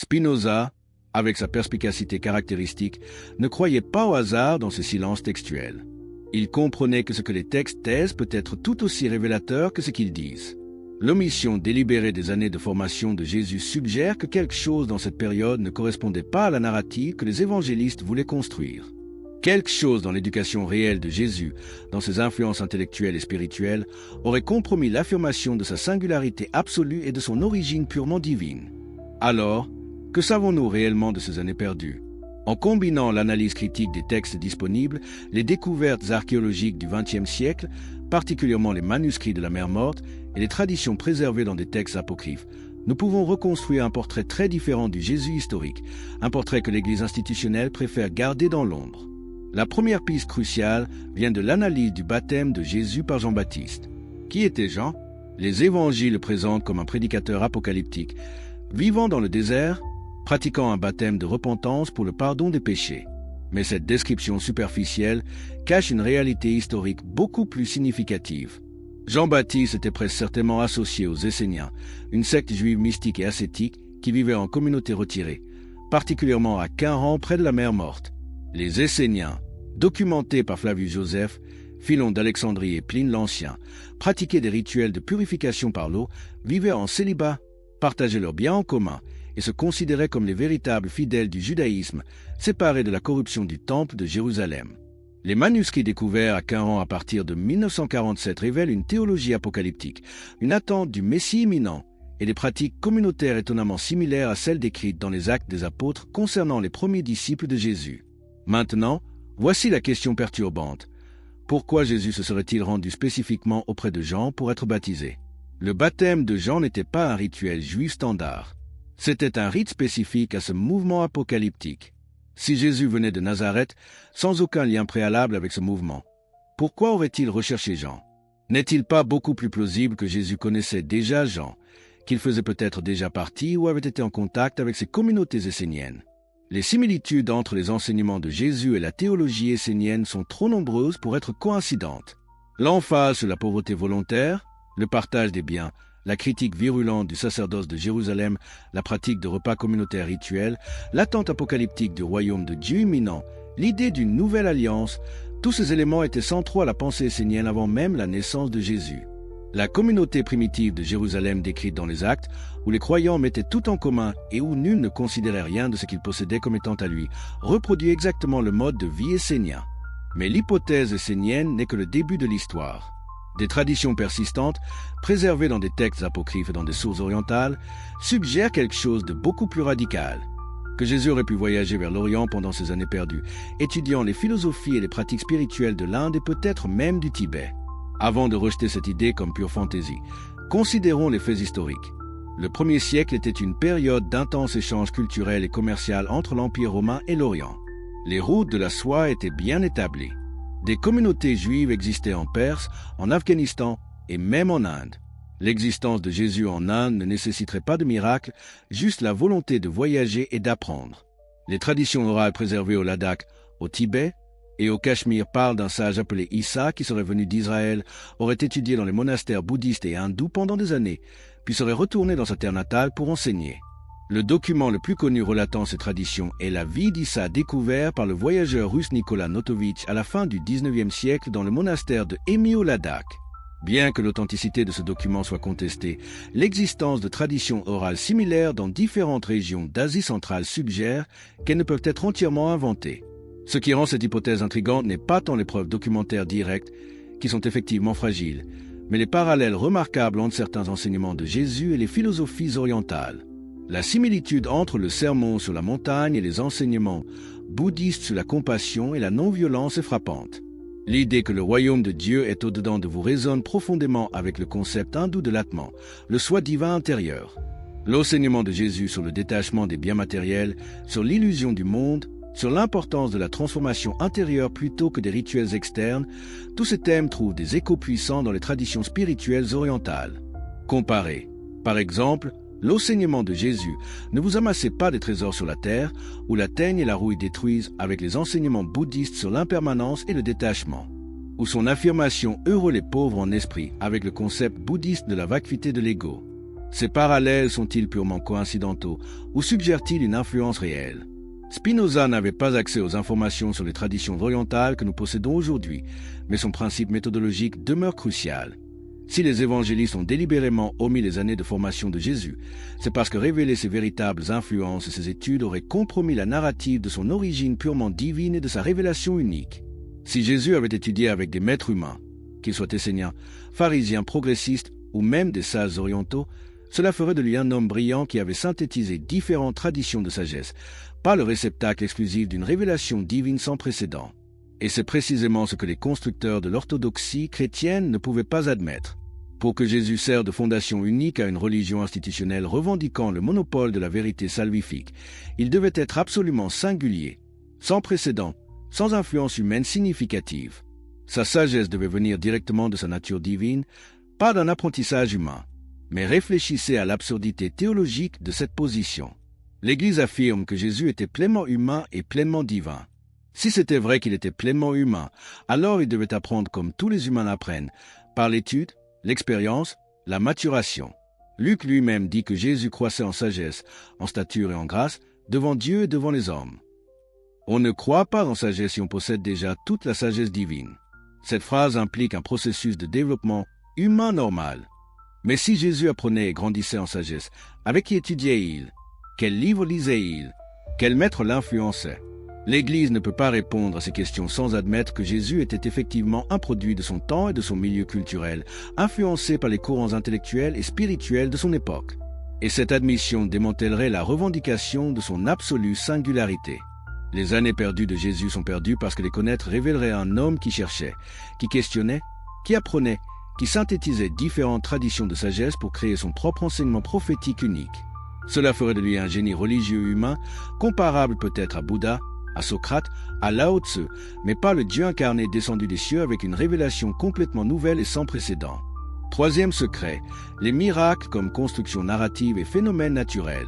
Spinoza, avec sa perspicacité caractéristique, ne croyait pas au hasard dans ses silences textuels. Il comprenait que ce que les textes taisent peut être tout aussi révélateur que ce qu'ils disent. L'omission délibérée des années de formation de Jésus suggère que quelque chose dans cette période ne correspondait pas à la narrative que les évangélistes voulaient construire. Quelque chose dans l'éducation réelle de Jésus, dans ses influences intellectuelles et spirituelles, aurait compromis l'affirmation de sa singularité absolue et de son origine purement divine. Alors, que savons-nous réellement de ces années perdues? En combinant l'analyse critique des textes disponibles, les découvertes archéologiques du XXe siècle, particulièrement les manuscrits de la Mer Morte et les traditions préservées dans des textes apocryphes, nous pouvons reconstruire un portrait très différent du Jésus historique, un portrait que l'Église institutionnelle préfère garder dans l'ombre. La première piste cruciale vient de l'analyse du baptême de Jésus par Jean-Baptiste. Qui était Jean? Les évangiles le présentent comme un prédicateur apocalyptique, vivant dans le désert, pratiquant un baptême de repentance pour le pardon des péchés. Mais cette description superficielle cache une réalité historique beaucoup plus significative. Jean-Baptiste était presque certainement associé aux Esséniens, une secte juive mystique et ascétique qui vivait en communauté retirée, particulièrement à Queyran près de la Mer Morte. Les Esséniens, documentés par Flavius Joseph, Philon d'Alexandrie et Pline l'Ancien, pratiquaient des rituels de purification par l'eau, vivaient en célibat, partageaient leurs biens en commun et se considéraient comme les véritables fidèles du judaïsme, séparés de la corruption du temple de Jérusalem. Les manuscrits découverts à Queyran à partir de 1947 révèlent une théologie apocalyptique, une attente du Messie imminent et des pratiques communautaires étonnamment similaires à celles décrites dans les Actes des Apôtres concernant les premiers disciples de Jésus. Maintenant, voici la question perturbante. Pourquoi Jésus se serait-il rendu spécifiquement auprès de Jean pour être baptisé? Le baptême de Jean n'était pas un rituel juif standard. C'était un rite spécifique à ce mouvement apocalyptique. Si Jésus venait de Nazareth, sans aucun lien préalable avec ce mouvement, pourquoi aurait-il recherché Jean? N'est-il pas beaucoup plus plausible que Jésus connaissait déjà Jean, qu'il faisait peut-être déjà partie ou avait été en contact avec ces communautés esséniennes? Les similitudes entre les enseignements de Jésus et la théologie essénienne sont trop nombreuses pour être coïncidentes. L'emphase sur la pauvreté volontaire, le partage des biens, la critique virulente du sacerdoce de Jérusalem, la pratique de repas communautaires rituels, l'attente apocalyptique du royaume de Dieu imminent, l'idée d'une nouvelle alliance, tous ces éléments étaient centraux à la pensée essénienne avant même la naissance de Jésus. La communauté primitive de Jérusalem décrite dans les Actes, où les croyants mettaient tout en commun et où nul ne considérait rien de ce qu'il possédait comme étant à lui, reproduit exactement le mode de vie essénien. Mais l'hypothèse essénienne n'est que le début de l'histoire. Des traditions persistantes, préservées dans des textes apocryphes et dans des sources orientales, suggèrent quelque chose de beaucoup plus radical. Que Jésus aurait pu voyager vers l'Orient pendant ces années perdues, étudiant les philosophies et les pratiques spirituelles de l'Inde et peut-être même du Tibet. Avant de rejeter cette idée comme pure fantaisie, considérons les faits historiques. Le 1er siècle était une période d'intenses échanges culturels et commerciaux entre l'Empire romain et l'Orient. Les routes de la soie étaient bien établies. Des communautés juives existaient en Perse, en Afghanistan et même en Inde. L'existence de Jésus en Inde ne nécessiterait pas de miracle, juste la volonté de voyager et d'apprendre. Les traditions orales préservées au Ladakh, au Tibet et au Cachemire parlent d'un sage appelé Issa qui serait venu d'Israël, aurait étudié dans les monastères bouddhistes et hindous pendant des années, puis serait retourné dans sa terre natale pour enseigner. Le document le plus connu relatant ces traditions est la vie d'Issa découvert par le voyageur russe Nicolas Notovitch à la fin du XIXe siècle dans le monastère de Emi au Ladakh. Bien que l'authenticité de ce document soit contestée, l'existence de traditions orales similaires dans différentes régions d'Asie centrale suggère qu'elles ne peuvent être entièrement inventées. Ce qui rend cette hypothèse intrigante n'est pas tant les preuves documentaires directes, qui sont effectivement fragiles, mais les parallèles remarquables entre certains enseignements de Jésus et les philosophies orientales. La similitude entre le sermon sur la montagne et les enseignements bouddhistes sur la compassion et la non-violence est frappante. L'idée que le royaume de Dieu est au-dedans de vous résonne profondément avec le concept hindou de l'Atman, le soi divin intérieur. L'enseignement de Jésus sur le détachement des biens matériels, sur l'illusion du monde, sur l'importance de la transformation intérieure plutôt que des rituels externes, tous ces thèmes trouvent des échos puissants dans les traditions spirituelles orientales. Comparez, par exemple, l'enseignement de Jésus « Ne vous amassez pas des trésors sur la terre, où la teigne et la rouille détruisent » avec les enseignements bouddhistes sur l'impermanence et le détachement, ou son affirmation « Heureux les pauvres en esprit » avec le concept bouddhiste de la vacuité de l'ego. Ces parallèles sont-ils purement coïncidentaux ou suggèrent-ils une influence réelle? Spinoza n'avait pas accès aux informations sur les traditions orientales que nous possédons aujourd'hui, mais son principe méthodologique demeure crucial. Si les évangélistes ont délibérément omis les années de formation de Jésus, c'est parce que révéler ses véritables influences et ses études aurait compromis la narrative de son origine purement divine et de sa révélation unique. Si Jésus avait étudié avec des maîtres humains, qu'ils soient esséniens, pharisiens, progressistes ou même des sages orientaux, cela ferait de lui un homme brillant qui avait synthétisé différentes traditions de sagesse, pas le réceptacle exclusif d'une révélation divine sans précédent. Et c'est précisément ce que les constructeurs de l'orthodoxie chrétienne ne pouvaient pas admettre. Pour que Jésus serve de fondation unique à une religion institutionnelle revendiquant le monopole de la vérité salvifique, il devait être absolument singulier, sans précédent, sans influence humaine significative. Sa sagesse devait venir directement de sa nature divine, pas d'un apprentissage humain. Mais réfléchissez à l'absurdité théologique de cette position. L'Église affirme que Jésus était pleinement humain et pleinement divin. Si c'était vrai qu'il était pleinement humain, alors il devait apprendre comme tous les humains l'apprennent, par l'étude, l'expérience, la maturation. Luc lui-même dit que Jésus croissait en sagesse, en stature et en grâce, devant Dieu et devant les hommes. On ne croit pas en sagesse si on possède déjà toute la sagesse divine. Cette phrase implique un processus de développement humain normal. Mais si Jésus apprenait et grandissait en sagesse, avec qui étudiait-il? Quel livre lisait-il? Quel maître l'influençait? L'Église ne peut pas répondre à ces questions sans admettre que Jésus était effectivement un produit de son temps et de son milieu culturel, influencé par les courants intellectuels et spirituels de son époque. Et cette admission démantèlerait la revendication de son absolue singularité. Les années perdues de Jésus sont perdues parce que les connaître révéleraient un homme qui cherchait, qui questionnait, qui apprenait, qui synthétisait différentes traditions de sagesse pour créer son propre enseignement prophétique unique. Cela ferait de lui un génie religieux humain, comparable peut-être à Bouddha, à Socrate, à Lao Tse, mais pas le Dieu incarné descendu des cieux avec une révélation complètement nouvelle et sans précédent. Troisième secret, les miracles comme construction narrative et phénomènes naturels.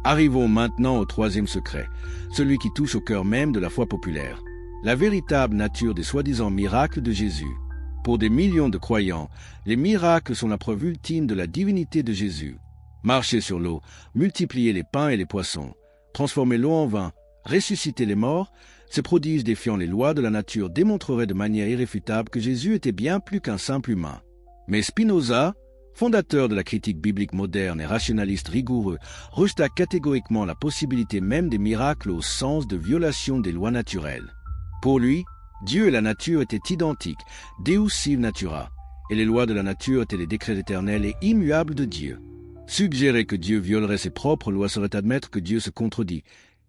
Arrivons maintenant au troisième secret, celui qui touche au cœur même de la foi populaire, la véritable nature des soi-disant miracles de Jésus. Pour des millions de croyants, les miracles sont la preuve ultime de la divinité de Jésus. Marcher sur l'eau, multiplier les pains et les poissons, transformer l'eau en vin, ressusciter les morts, ces prodiges défiant les lois de la nature démontreraient de manière irréfutable que Jésus était bien plus qu'un simple humain. Mais Spinoza, fondateur de la critique biblique moderne et rationaliste rigoureux, rejeta catégoriquement la possibilité même des miracles au sens de violation des lois naturelles. Pour lui, Dieu et la nature étaient identiques, Deus sive natura, et les lois de la nature étaient les décrets éternels et immuables de Dieu. Suggérer que Dieu violerait ses propres lois serait admettre que Dieu se contredit,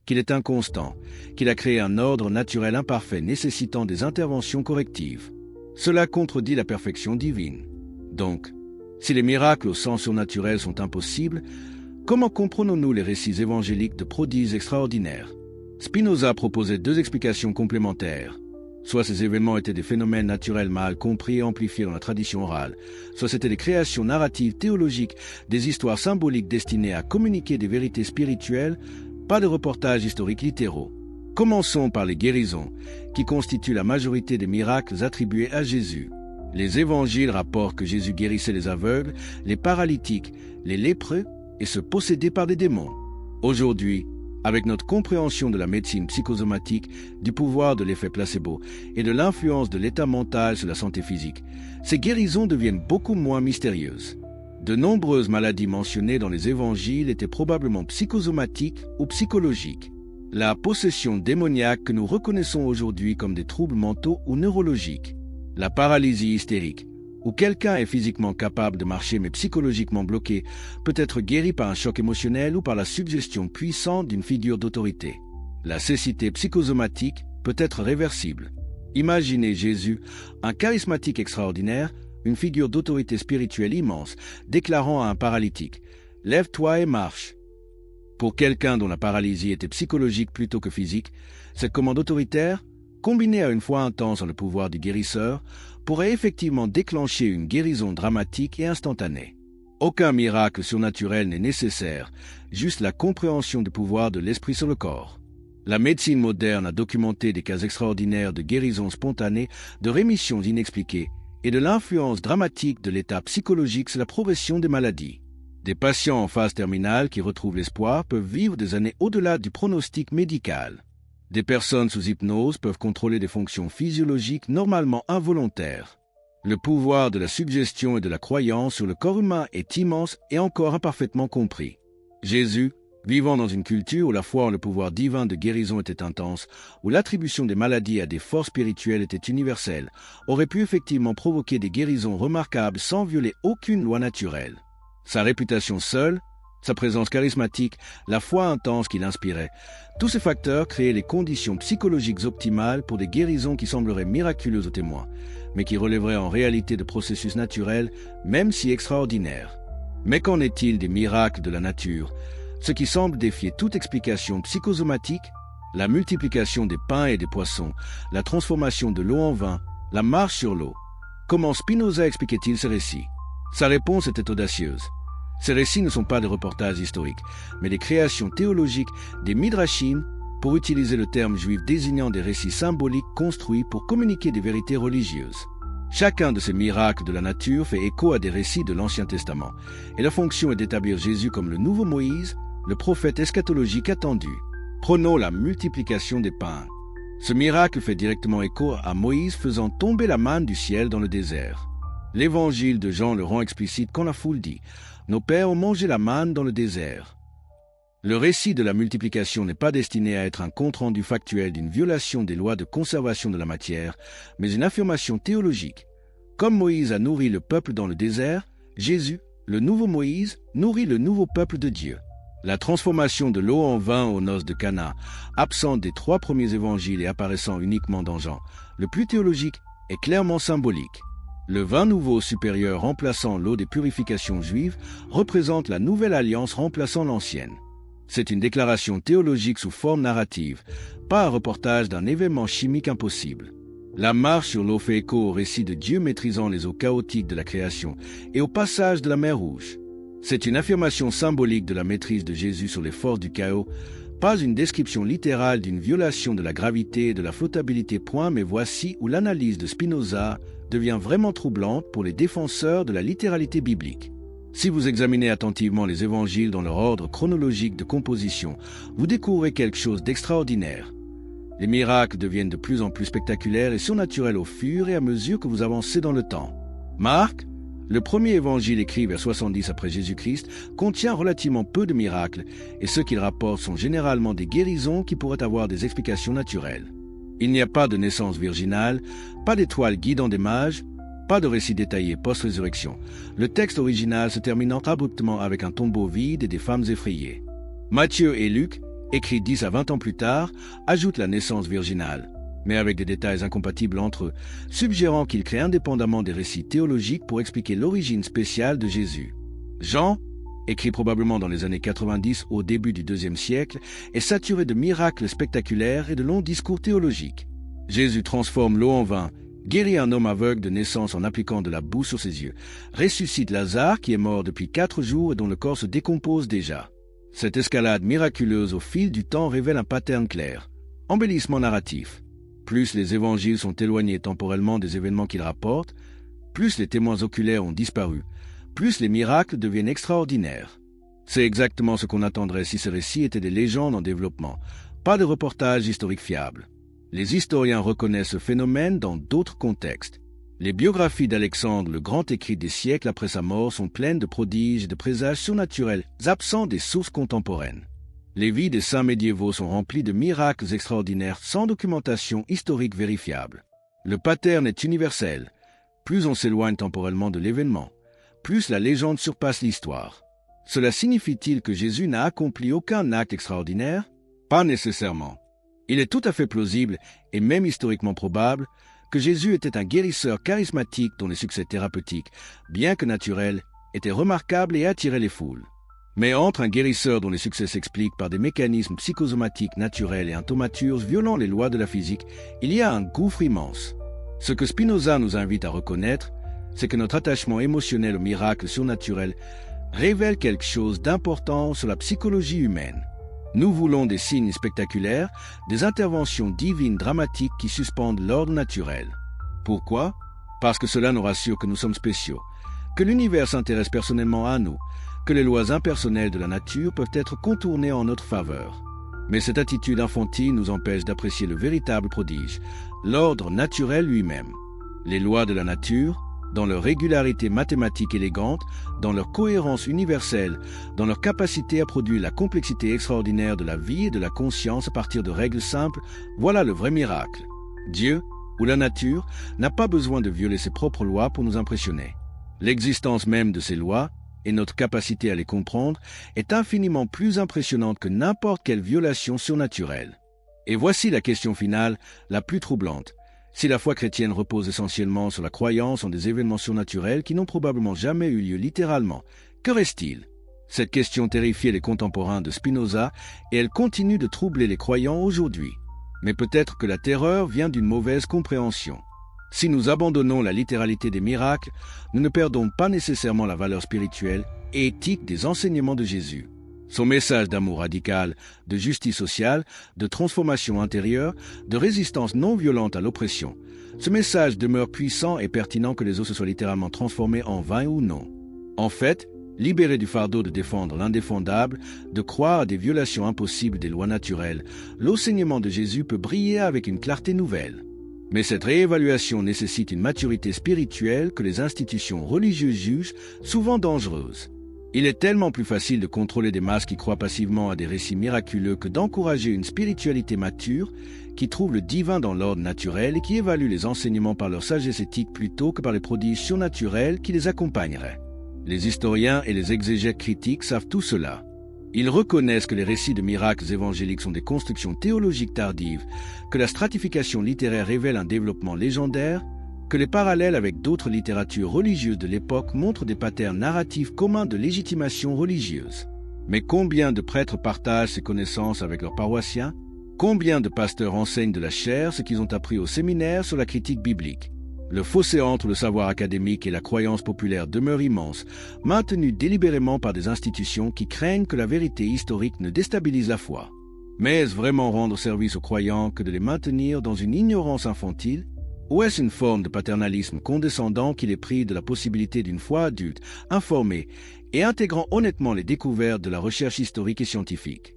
qu'il est inconstant, qu'il a créé un ordre naturel imparfait nécessitant des interventions correctives. Cela contredit la perfection divine. Donc, si les miracles au sens surnaturel sont impossibles, comment comprenons-nous les récits évangéliques de prodiges extraordinaires? Spinoza proposait deux explications complémentaires. Soit ces événements étaient des phénomènes naturels mal compris et amplifiés dans la tradition orale, soit c'étaient des créations narratives théologiques, des histoires symboliques destinées à communiquer des vérités spirituelles, pas de reportages historiques littéraux. Commençons par les guérisons, qui constituent la majorité des miracles attribués à Jésus. Les évangiles rapportent que Jésus guérissait les aveugles, les paralytiques, les lépreux et ceux possédés par des démons. Aujourd'hui, avec notre compréhension de la médecine psychosomatique, du pouvoir de l'effet placebo et de l'influence de l'état mental sur la santé physique, ces guérisons deviennent beaucoup moins mystérieuses. De nombreuses maladies mentionnées dans les évangiles étaient probablement psychosomatiques ou psychologiques. La possession démoniaque que nous reconnaissons aujourd'hui comme des troubles mentaux ou neurologiques, la paralysie hystérique, où quelqu'un est physiquement capable de marcher mais psychologiquement bloqué, peut être guéri par un choc émotionnel ou par la suggestion puissante d'une figure d'autorité. La cécité psychosomatique peut être réversible. Imaginez Jésus, un charismatique extraordinaire, une figure d'autorité spirituelle immense, déclarant à un paralytique « Lève-toi et marche ». Pour quelqu'un dont la paralysie était psychologique plutôt que physique, cette commande autoritaire, combinée à une foi intense en le pouvoir du guérisseur, pourrait effectivement déclencher une guérison dramatique et instantanée. Aucun miracle surnaturel n'est nécessaire, juste la compréhension du pouvoir de l'esprit sur le corps. La médecine moderne a documenté des cas extraordinaires de guérison spontanée, de rémissions inexpliquées et de l'influence dramatique de l'état psychologique sur la progression des maladies. Des patients en phase terminale qui retrouvent l'espoir peuvent vivre des années au-delà du pronostic médical. Des personnes sous hypnose peuvent contrôler des fonctions physiologiques normalement involontaires. Le pouvoir de la suggestion et de la croyance sur le corps humain est immense et encore imparfaitement compris. Jésus, vivant dans une culture où la foi en le pouvoir divin de guérison était intense, où l'attribution des maladies à des forces spirituelles était universelle, aurait pu effectivement provoquer des guérisons remarquables sans violer aucune loi naturelle. Sa réputation seule, sa présence charismatique, la foi intense qu'il inspirait, tous ces facteurs créaient les conditions psychologiques optimales pour des guérisons qui sembleraient miraculeuses aux témoins, mais qui relèveraient en réalité de processus naturels, même si extraordinaires. Mais qu'en est-il des miracles de la nature, ce qui semble défier toute explication psychosomatique, la multiplication des pains et des poissons, la transformation de l'eau en vin, la marche sur l'eau? Comment Spinoza expliquait-il ces récits? Sa réponse était audacieuse. Ces récits ne sont pas des reportages historiques, mais des créations théologiques, des midrashim, pour utiliser le terme juif désignant des récits symboliques construits pour communiquer des vérités religieuses. Chacun de ces miracles de la nature fait écho à des récits de l'Ancien Testament, et la fonction est d'établir Jésus comme le nouveau Moïse, le prophète eschatologique attendu. Prenons la multiplication des pains. Ce miracle fait directement écho à Moïse faisant tomber la manne du ciel dans le désert. L'évangile de Jean le rend explicite quand la foule dit « Nos pères ont mangé la manne dans le désert ». Le récit de la multiplication n'est pas destiné à être un compte-rendu factuel d'une violation des lois de conservation de la matière, mais une affirmation théologique. Comme Moïse a nourri le peuple dans le désert, Jésus, le nouveau Moïse, nourrit le nouveau peuple de Dieu. La transformation de l'eau en vin aux noces de Cana, absente des 3 premiers évangiles et apparaissant uniquement dans Jean, le plus théologique, est clairement symbolique. Le vin nouveau supérieur remplaçant l'eau des purifications juives représente la nouvelle alliance remplaçant l'ancienne. C'est une déclaration théologique sous forme narrative, pas un reportage d'un événement chimique impossible. La marche sur l'eau fait écho au récit de Dieu maîtrisant les eaux chaotiques de la création et au passage de la mer Rouge. C'est une affirmation symbolique de la maîtrise de Jésus sur les forces du chaos, pas une description littérale d'une violation de la gravité et de la flottabilité. Mais voici où l'analyse de Spinoza devient vraiment troublante pour les défenseurs de la littéralité biblique. Si vous examinez attentivement les évangiles dans leur ordre chronologique de composition, vous découvrez quelque chose d'extraordinaire. Les miracles deviennent de plus en plus spectaculaires et surnaturels au fur et à mesure que vous avancez dans le temps. Marc, le premier évangile écrit vers 70 après Jésus-Christ, contient relativement peu de miracles et ceux qu'il rapporte sont généralement des guérisons qui pourraient avoir des explications naturelles. Il n'y a pas de naissance virginale, pas d'étoiles guidant des mages, pas de récit détaillé post-résurrection. Le texte original se terminant abruptement avec un tombeau vide et des femmes effrayées. Matthieu et Luc, écrits 10 à 20 ans plus tard, ajoutent la naissance virginale, mais avec des détails incompatibles entre eux, suggérant qu'ils créent indépendamment des récits théologiques pour expliquer l'origine spéciale de Jésus. Jean, écrit probablement dans les années 90 au début du IIe siècle, est saturé de miracles spectaculaires et de longs discours théologiques. Jésus transforme l'eau en vin, guérit un homme aveugle de naissance en appliquant de la boue sur ses yeux, ressuscite Lazare qui est mort depuis 4 jours et dont le corps se décompose déjà. Cette escalade miraculeuse au fil du temps révèle un pattern clair. Embellissement narratif. Plus les évangiles sont éloignés temporellement des événements qu'ils rapportent, plus les témoins oculaires ont disparu, plus les miracles deviennent extraordinaires. C'est exactement ce qu'on attendrait si ces récits étaient des légendes en développement, pas de reportages historiques fiables. Les historiens reconnaissent ce phénomène dans d'autres contextes. Les biographies d'Alexandre, le grand écrit des siècles après sa mort, sont pleines de prodiges et de présages surnaturels, absents des sources contemporaines. Les vies des saints médiévaux sont remplies de miracles extraordinaires sans documentation historique vérifiable. Le pattern est universel. Plus on s'éloigne temporellement de l'événement, plus la légende surpasse l'histoire. Cela signifie-t-il que Jésus n'a accompli aucun acte extraordinaire? Pas nécessairement. Il est tout à fait plausible, et même historiquement probable, que Jésus était un guérisseur charismatique dont les succès thérapeutiques, bien que naturels, étaient remarquables et attiraient les foules. Mais entre un guérisseur dont les succès s'expliquent par des mécanismes psychosomatiques naturels et un thaumaturge violant les lois de la physique, il y a un gouffre immense. Ce que Spinoza nous invite à reconnaître, c'est que notre attachement émotionnel au miracle surnaturel révèle quelque chose d'important sur la psychologie humaine. Nous voulons des signes spectaculaires, des interventions divines dramatiques qui suspendent l'ordre naturel. Pourquoi? Parce que cela nous rassure que nous sommes spéciaux, que l'univers s'intéresse personnellement à nous, que les lois impersonnelles de la nature peuvent être contournées en notre faveur. Mais cette attitude infantile nous empêche d'apprécier le véritable prodige, l'ordre naturel lui-même. Les lois de la nature, dans leur régularité mathématique élégante, dans leur cohérence universelle, dans leur capacité à produire la complexité extraordinaire de la vie et de la conscience à partir de règles simples, voilà le vrai miracle. Dieu, ou la nature, n'a pas besoin de violer ses propres lois pour nous impressionner. L'existence même de ces lois, et notre capacité à les comprendre, est infiniment plus impressionnante que n'importe quelle violation surnaturelle. Et voici la question finale, la plus troublante. Si la foi chrétienne repose essentiellement sur la croyance en des événements surnaturels qui n'ont probablement jamais eu lieu littéralement, que reste-t-il? Cette question terrifiait les contemporains de Spinoza et elle continue de troubler les croyants aujourd'hui. Mais peut-être que la terreur vient d'une mauvaise compréhension. Si nous abandonnons la littéralité des miracles, nous ne perdons pas nécessairement la valeur spirituelle et éthique des enseignements de Jésus. Son message d'amour radical, de justice sociale, de transformation intérieure, de résistance non violente à l'oppression. Ce message demeure puissant et pertinent que les eaux se soient littéralement transformées en vin ou non. En fait, libéré du fardeau de défendre l'indéfendable, de croire à des violations impossibles des lois naturelles, l'enseignement de Jésus peut briller avec une clarté nouvelle. Mais cette réévaluation nécessite une maturité spirituelle que les institutions religieuses jugent souvent dangereuse. Il est tellement plus facile de contrôler des masses qui croient passivement à des récits miraculeux que d'encourager une spiritualité mature qui trouve le divin dans l'ordre naturel et qui évalue les enseignements par leur sagesse éthique plutôt que par les prodiges surnaturels qui les accompagneraient. Les historiens et les exégètes critiques savent tout cela. Ils reconnaissent que les récits de miracles évangéliques sont des constructions théologiques tardives, que la stratification littéraire révèle un développement légendaire, que les parallèles avec d'autres littératures religieuses de l'époque montrent des patterns narratifs communs de légitimation religieuse. Mais combien de prêtres partagent ces connaissances avec leurs paroissiens? Combien de pasteurs enseignent de la chair ce qu'ils ont appris au séminaire sur la critique biblique? Le fossé entre le savoir académique et la croyance populaire demeure immense, maintenu délibérément par des institutions qui craignent que la vérité historique ne déstabilise la foi. Mais est-ce vraiment rendre service aux croyants que de les maintenir dans une ignorance infantile? Ou est-ce une forme de paternalisme condescendant qui les prive de la possibilité d'une foi adulte, informée et intégrant honnêtement les découvertes de la recherche historique et scientifique?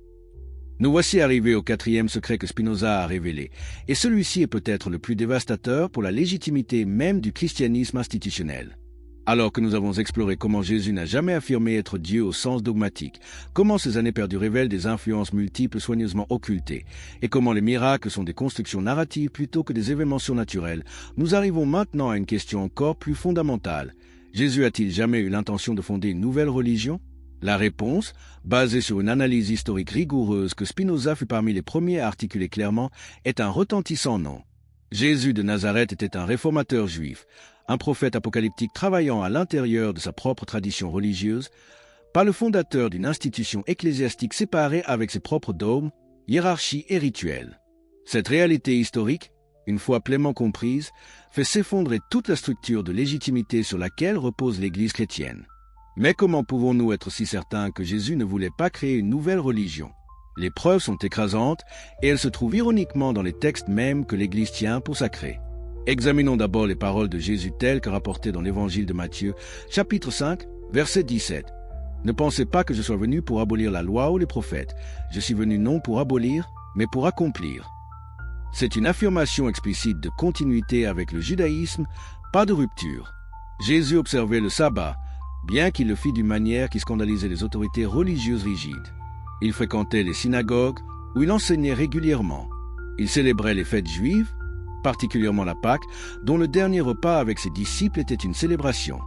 Nous voici arrivés au quatrième secret que Spinoza a révélé, et celui-ci est peut-être le plus dévastateur pour la légitimité même du christianisme institutionnel. Alors que nous avons exploré comment Jésus n'a jamais affirmé être Dieu au sens dogmatique, comment ces années perdues révèlent des influences multiples soigneusement occultées, et comment les miracles sont des constructions narratives plutôt que des événements surnaturels, nous arrivons maintenant à une question encore plus fondamentale. Jésus a-t-il jamais eu l'intention de fonder une nouvelle religion? La réponse, basée sur une analyse historique rigoureuse que Spinoza fut parmi les premiers à articuler clairement, est un retentissant non. Jésus de Nazareth était un réformateur juif, un prophète apocalyptique travaillant à l'intérieur de sa propre tradition religieuse, pas le fondateur d'une institution ecclésiastique séparée avec ses propres dogmes, hiérarchies et rituels. Cette réalité historique, une fois pleinement comprise, fait s'effondrer toute la structure de légitimité sur laquelle repose l'Église chrétienne. Mais comment pouvons-nous être si certains que Jésus ne voulait pas créer une nouvelle religion? Les preuves sont écrasantes et elles se trouvent ironiquement dans les textes mêmes que l'Église tient pour sacrés. Examinons d'abord les paroles de Jésus telles que rapportées dans l'Évangile de Matthieu, chapitre 5, verset 17. « Ne pensez pas que je sois venu pour abolir la loi ou les prophètes. Je suis venu non pour abolir, mais pour accomplir. » C'est une affirmation explicite de continuité avec le judaïsme, pas de rupture. Jésus observait le sabbat, bien qu'il le fît d'une manière qui scandalisait les autorités religieuses rigides. Il fréquentait les synagogues où il enseignait régulièrement. Il célébrait les fêtes juives, particulièrement la Pâque, dont le dernier repas avec ses disciples était une célébration.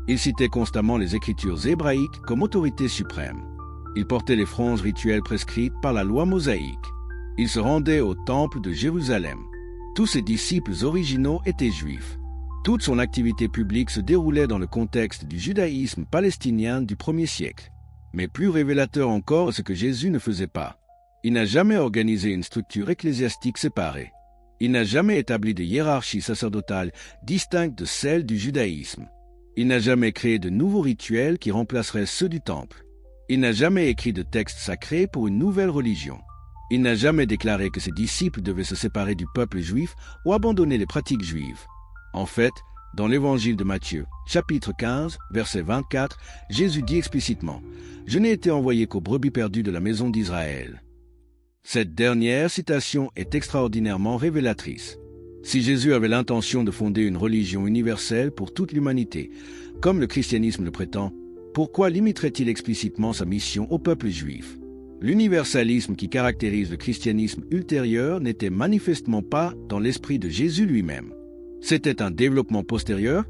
Il citait constamment les écritures hébraïques comme autorité suprême. Il portait les fronces rituelles prescrites par la loi mosaïque. Il se rendait au temple de Jérusalem. Tous ses disciples originaux étaient juifs. Toute son activité publique se déroulait dans le contexte du judaïsme palestinien du 1er siècle. Mais plus révélateur encore ce que Jésus ne faisait pas. Il n'a jamais organisé une structure ecclésiastique séparée. Il n'a jamais établi de hiérarchie sacerdotale distincte de celle du judaïsme. Il n'a jamais créé de nouveaux rituels qui remplaceraient ceux du temple. Il n'a jamais écrit de textes sacrés pour une nouvelle religion. Il n'a jamais déclaré que ses disciples devaient se séparer du peuple juif ou abandonner les pratiques juives. En fait, Dans l'évangile de Matthieu, chapitre 15, verset 24, Jésus dit explicitement « Je n'ai été envoyé qu'aux brebis perdues de la maison d'Israël ». Cette dernière citation est extraordinairement révélatrice. Si Jésus avait l'intention de fonder une religion universelle pour toute l'humanité, comme le christianisme le prétend, pourquoi limiterait-il explicitement sa mission au peuple juif? L'universalisme qui caractérise le christianisme ultérieur n'était manifestement pas dans l'esprit de Jésus lui-même. C'était un développement postérieur,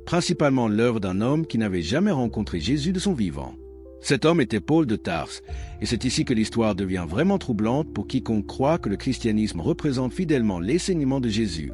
principalement l'œuvre d'un homme qui n'avait jamais rencontré Jésus de son vivant. Cet homme était Paul de Tarse, et c'est ici que l'histoire devient vraiment troublante pour quiconque croit que le christianisme représente fidèlement l'enseignement de Jésus.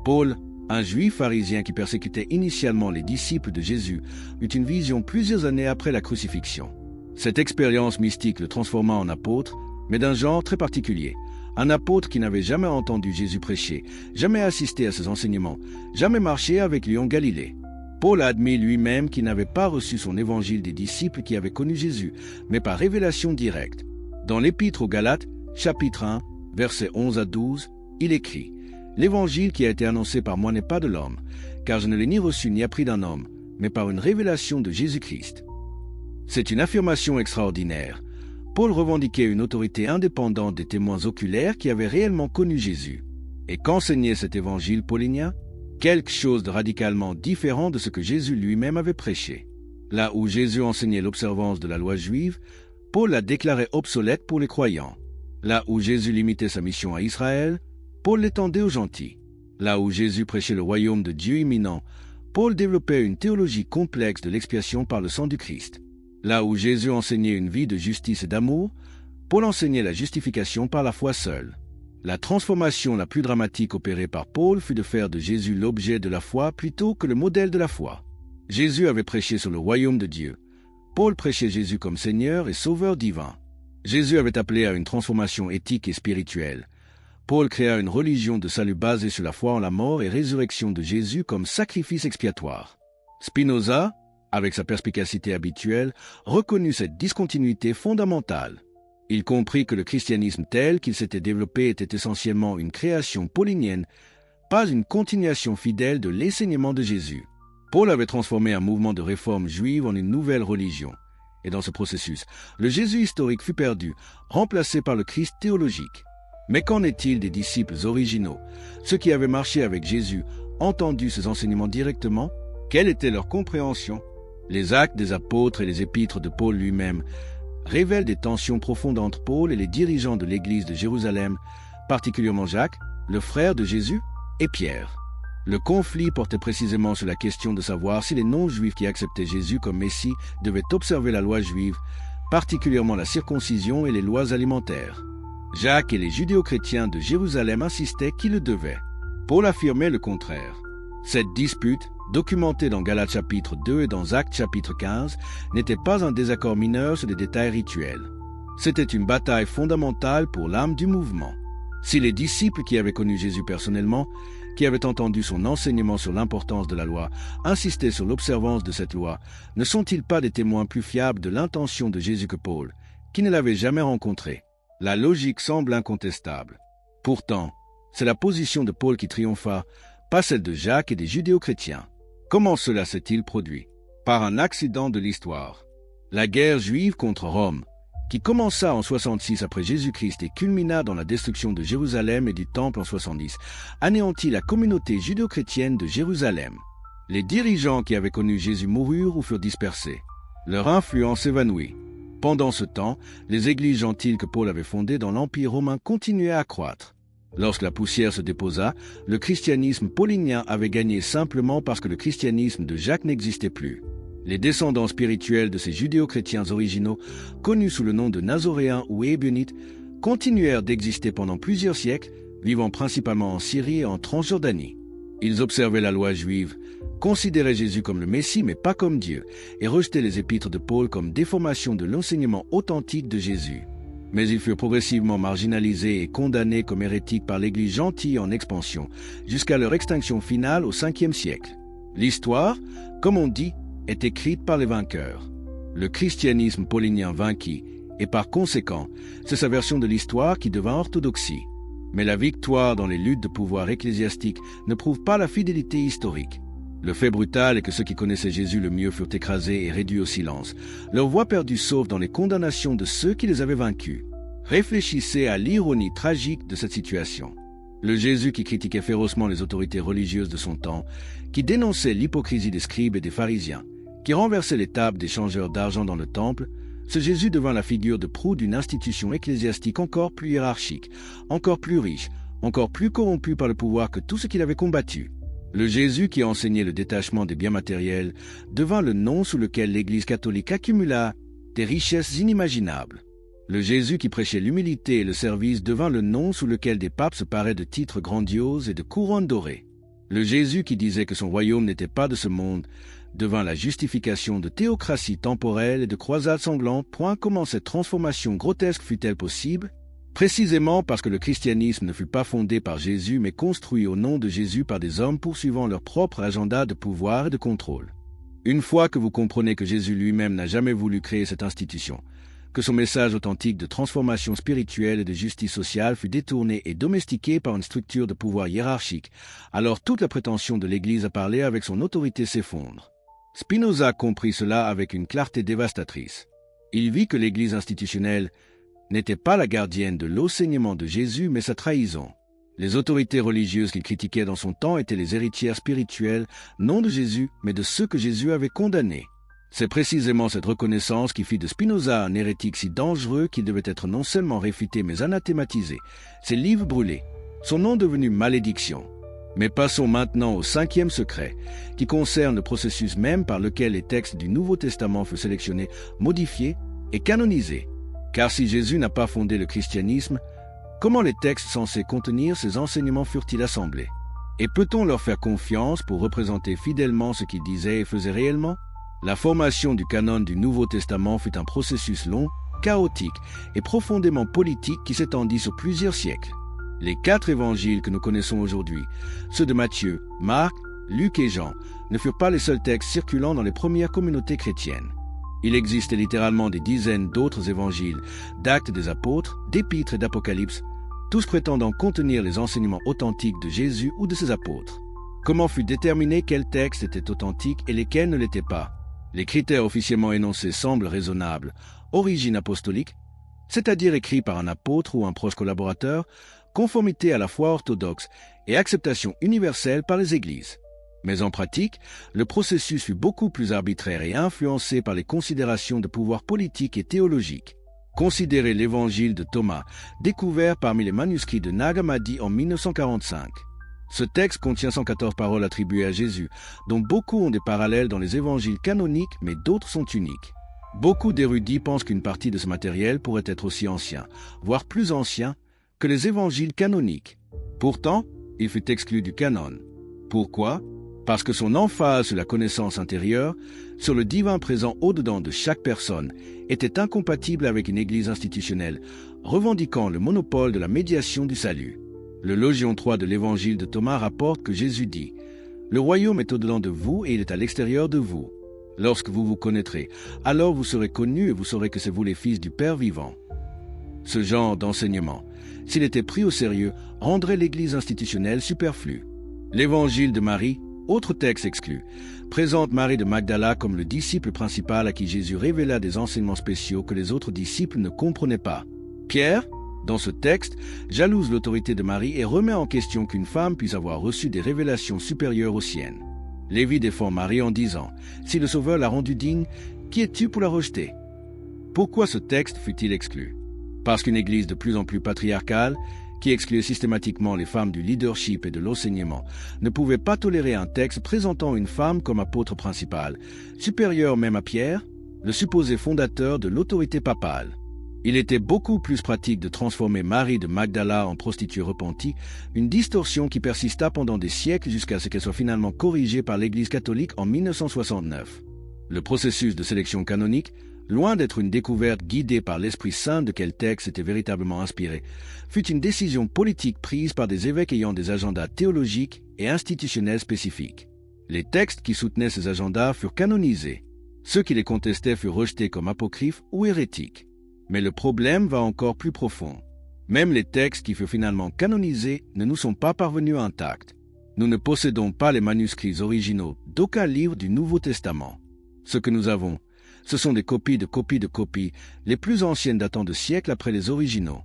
Paul, un juif pharisien qui persécutait initialement les disciples de Jésus, eut une vision plusieurs années après la crucifixion. Cette expérience mystique le transforma en apôtre, mais d'un genre très particulier. Un apôtre qui n'avait jamais entendu Jésus prêcher, jamais assisté à ses enseignements, jamais marché avec lui en Galilée. Paul a admis lui-même qu'il n'avait pas reçu son évangile des disciples qui avaient connu Jésus, mais par révélation directe. Dans l'Épître aux Galates, chapitre 1, versets 11 à 12, il écrit « L'évangile qui a été annoncé par moi n'est pas de l'homme, car je ne l'ai ni reçu ni appris d'un homme, mais par une révélation de Jésus-Christ. » C'est une affirmation extraordinaire. Paul revendiquait une autorité indépendante des témoins oculaires qui avaient réellement connu Jésus. Et qu'enseignait cet évangile paulinien? Quelque chose de radicalement différent de ce que Jésus lui-même avait prêché. Là où Jésus enseignait l'observance de la loi juive, Paul la déclarait obsolète pour les croyants. Là où Jésus limitait sa mission à Israël, Paul l'étendait aux gentils. Là où Jésus prêchait le royaume de Dieu imminent, Paul développait une théologie complexe de l'expiation par le sang du Christ. Là où Jésus enseignait une vie de justice et d'amour, Paul enseignait la justification par la foi seule. La transformation la plus dramatique opérée par Paul fut de faire de Jésus l'objet de la foi plutôt que le modèle de la foi. Jésus avait prêché sur le royaume de Dieu. Paul prêchait Jésus comme Seigneur et Sauveur divin. Jésus avait appelé à une transformation éthique et spirituelle. Paul créa une religion de salut basée sur la foi en la mort et résurrection de Jésus comme sacrifice expiatoire. Spinoza, avec sa perspicacité habituelle, reconnut cette discontinuité fondamentale. Il comprit que le christianisme tel qu'il s'était développé était essentiellement une création paulinienne, pas une continuation fidèle de l'enseignement de Jésus. Paul avait transformé un mouvement de réforme juive en une nouvelle religion. Et dans ce processus, le Jésus historique fut perdu, remplacé par le Christ théologique. Mais qu'en est-il des disciples originaux, ceux qui avaient marché avec Jésus, entendu ses enseignements directement? Quelle était leur compréhension? Les actes des apôtres et les épîtres de Paul lui-même révèlent des tensions profondes entre Paul et les dirigeants de l'église de Jérusalem, particulièrement Jacques, le frère de Jésus, et Pierre. Le conflit portait précisément sur la question de savoir si les non-juifs qui acceptaient Jésus comme Messie devaient observer la loi juive, particulièrement la circoncision et les lois alimentaires. Jacques et les judéo-chrétiens de Jérusalem insistaient qu'ils le devaient. Paul affirmait le contraire. Cette dispute, documentée dans Galates chapitre 2 et dans Actes chapitre 15, n'était pas un désaccord mineur sur des détails rituels. C'était une bataille fondamentale pour l'âme du mouvement. Si les disciples qui avaient connu Jésus personnellement, qui avaient entendu son enseignement sur l'importance de la loi, insistaient sur l'observance de cette loi, ne sont-ils pas des témoins plus fiables de l'intention de Jésus que Paul, qui ne l'avait jamais rencontré? La logique semble incontestable. Pourtant, c'est la position de Paul qui triompha, pas celle de Jacques et des judéo-chrétiens. Comment cela s'est-il produit? Par un accident de l'histoire. La guerre juive contre Rome, qui commença en 66 après Jésus-Christ et culmina dans la destruction de Jérusalem et du Temple en 70, anéantit la communauté judéo-chrétienne de Jérusalem. Les dirigeants qui avaient connu Jésus moururent ou furent dispersés. Leur influence s'évanouit. Pendant ce temps, les églises gentiles que Paul avait fondées dans l'Empire romain continuaient à croître. Lorsque la poussière se déposa, le christianisme paulinien avait gagné simplement parce que le christianisme de Jacques n'existait plus. Les descendants spirituels de ces judéo-chrétiens originaux, connus sous le nom de Nazoréens ou Ébionites, continuèrent d'exister pendant plusieurs siècles, vivant principalement en Syrie et en Transjordanie. Ils observaient la loi juive, considéraient Jésus comme le Messie mais pas comme Dieu, et rejetaient les épîtres de Paul comme déformation de l'enseignement authentique de Jésus. Mais ils furent progressivement marginalisés et condamnés comme hérétiques par l'Église gentille en expansion, jusqu'à leur extinction finale au 5e siècle. L'histoire, comme on dit, est écrite par les vainqueurs. Le christianisme paulinien vainquit, et par conséquent, c'est sa version de l'histoire qui devint orthodoxie. Mais la victoire dans les luttes de pouvoir ecclésiastique ne prouve pas la fidélité historique. Le fait brutal est que ceux qui connaissaient Jésus le mieux furent écrasés et réduits au silence, leur voix perdue sauf dans les condamnations de ceux qui les avaient vaincus. Réfléchissez à l'ironie tragique de cette situation. Le Jésus qui critiquait férocement les autorités religieuses de son temps, qui dénonçait l'hypocrisie des scribes et des pharisiens, qui renversait les tables des changeurs d'argent dans le temple, ce Jésus devint la figure de proue d'une institution ecclésiastique encore plus hiérarchique, encore plus riche, encore plus corrompue par le pouvoir que tout ce qu'il avait combattu. Le Jésus qui enseignait le détachement des biens matériels devint le nom sous lequel l'Église catholique accumula des richesses inimaginables. Le Jésus qui prêchait l'humilité et le service devint le nom sous lequel des papes se paraient de titres grandioses et de couronnes dorées. Le Jésus qui disait que son royaume n'était pas de ce monde devint la justification de théocraties temporelles et de croisades sanglantes. Comment cette transformation grotesque fut-elle possible? Précisément parce que le christianisme ne fut pas fondé par Jésus mais construit au nom de Jésus par des hommes poursuivant leur propre agenda de pouvoir et de contrôle. Une fois que vous comprenez que Jésus lui-même n'a jamais voulu créer cette institution, que son message authentique de transformation spirituelle et de justice sociale fut détourné et domestiqué par une structure de pouvoir hiérarchique, alors toute la prétention de l'Église à parler avec son autorité s'effondre. Spinoza comprit cela avec une clarté dévastatrice. Il vit que l'Église institutionnelle n'était pas la gardienne de l'enseignement de Jésus, mais sa trahison. Les autorités religieuses qu'il critiquait dans son temps étaient les héritières spirituelles, non de Jésus, mais de ceux que Jésus avait condamnés. C'est précisément cette reconnaissance qui fit de Spinoza un hérétique si dangereux qu'il devait être non seulement réfuté mais anathématisé, ses livres brûlés, son nom devenu malédiction. Mais passons maintenant au 5e secret, qui concerne le processus même par lequel les textes du Nouveau Testament furent sélectionnés, modifiés et canonisés. Car si Jésus n'a pas fondé le christianisme, comment les textes censés contenir ces enseignements furent-ils assemblés? Et peut-on leur faire confiance pour représenter fidèlement ce qu'ils disaient et faisaient réellement? La formation du canon du Nouveau Testament fut un processus long, chaotique et profondément politique qui s'étendit sur plusieurs siècles. Les 4 évangiles que nous connaissons aujourd'hui, ceux de Matthieu, Marc, Luc et Jean, ne furent pas les seuls textes circulant dans les premières communautés chrétiennes. Il existait littéralement des dizaines d'autres évangiles, d'actes des apôtres, d'épîtres et d'apocalypses, tous prétendant contenir les enseignements authentiques de Jésus ou de ses apôtres. Comment fut déterminé quels textes étaient authentiques et lesquels ne l'étaient pas? Les critères officiellement énoncés semblent raisonnables. Origine apostolique, c'est-à-dire écrit par un apôtre ou un proche collaborateur, conformité à la foi orthodoxe et acceptation universelle par les églises. Mais en pratique, le processus fut beaucoup plus arbitraire et influencé par les considérations de pouvoir politique et théologique. Considérez l'évangile de Thomas, découvert parmi les manuscrits de Nag Hammadi en 1945. Ce texte contient 114 paroles attribuées à Jésus, dont beaucoup ont des parallèles dans les évangiles canoniques, mais d'autres sont uniques. Beaucoup d'érudits pensent qu'une partie de ce matériel pourrait être aussi ancien, voire plus ancien, que les évangiles canoniques. Pourtant, il fut exclu du canon. Pourquoi? Parce que son emphase sur la connaissance intérieure, sur le divin présent au-dedans de chaque personne, était incompatible avec une église institutionnelle, revendiquant le monopole de la médiation du salut. Le Logion 3 de l'évangile de Thomas rapporte que Jésus dit « Le royaume est au-dedans de vous et il est à l'extérieur de vous. Lorsque vous vous connaîtrez, alors vous serez connus et vous saurez que c'est vous les fils du Père vivant. » Ce genre d'enseignement, s'il était pris au sérieux, rendrait l'église institutionnelle superflue. L'évangile de Marie, autre texte exclu, présente Marie de Magdala comme le disciple principal à qui Jésus révéla des enseignements spéciaux que les autres disciples ne comprenaient pas. Pierre, dans ce texte, jalouse l'autorité de Marie et remet en question qu'une femme puisse avoir reçu des révélations supérieures aux siennes. Lévi défend Marie en disant « Si le Sauveur l'a rendue digne, qui es-tu pour la rejeter ?» Pourquoi ce texte fut-il exclu? Parce qu'une église de plus en plus patriarcale, qui excluait systématiquement les femmes du leadership et de l'enseignement, ne pouvait pas tolérer un texte présentant une femme comme apôtre principal, supérieure même à Pierre, le supposé fondateur de l'autorité papale. Il était beaucoup plus pratique de transformer Marie de Magdala en prostituée repentie, une distorsion qui persista pendant des siècles jusqu'à ce qu'elle soit finalement corrigée par l'Église catholique en 1969. Le processus de sélection canonique, loin d'être une découverte guidée par l'Esprit Saint de quel texte était véritablement inspiré, fut une décision politique prise par des évêques ayant des agendas théologiques et institutionnels spécifiques. Les textes qui soutenaient ces agendas furent canonisés. Ceux qui les contestaient furent rejetés comme apocryphes ou hérétiques. Mais le problème va encore plus profond. Même les textes qui furent finalement canonisés ne nous sont pas parvenus intacts. Nous ne possédons pas les manuscrits originaux d'aucun livre du Nouveau Testament. Ce que nous avons, ce sont des copies de copies de copies, les plus anciennes datant de siècles après les originaux.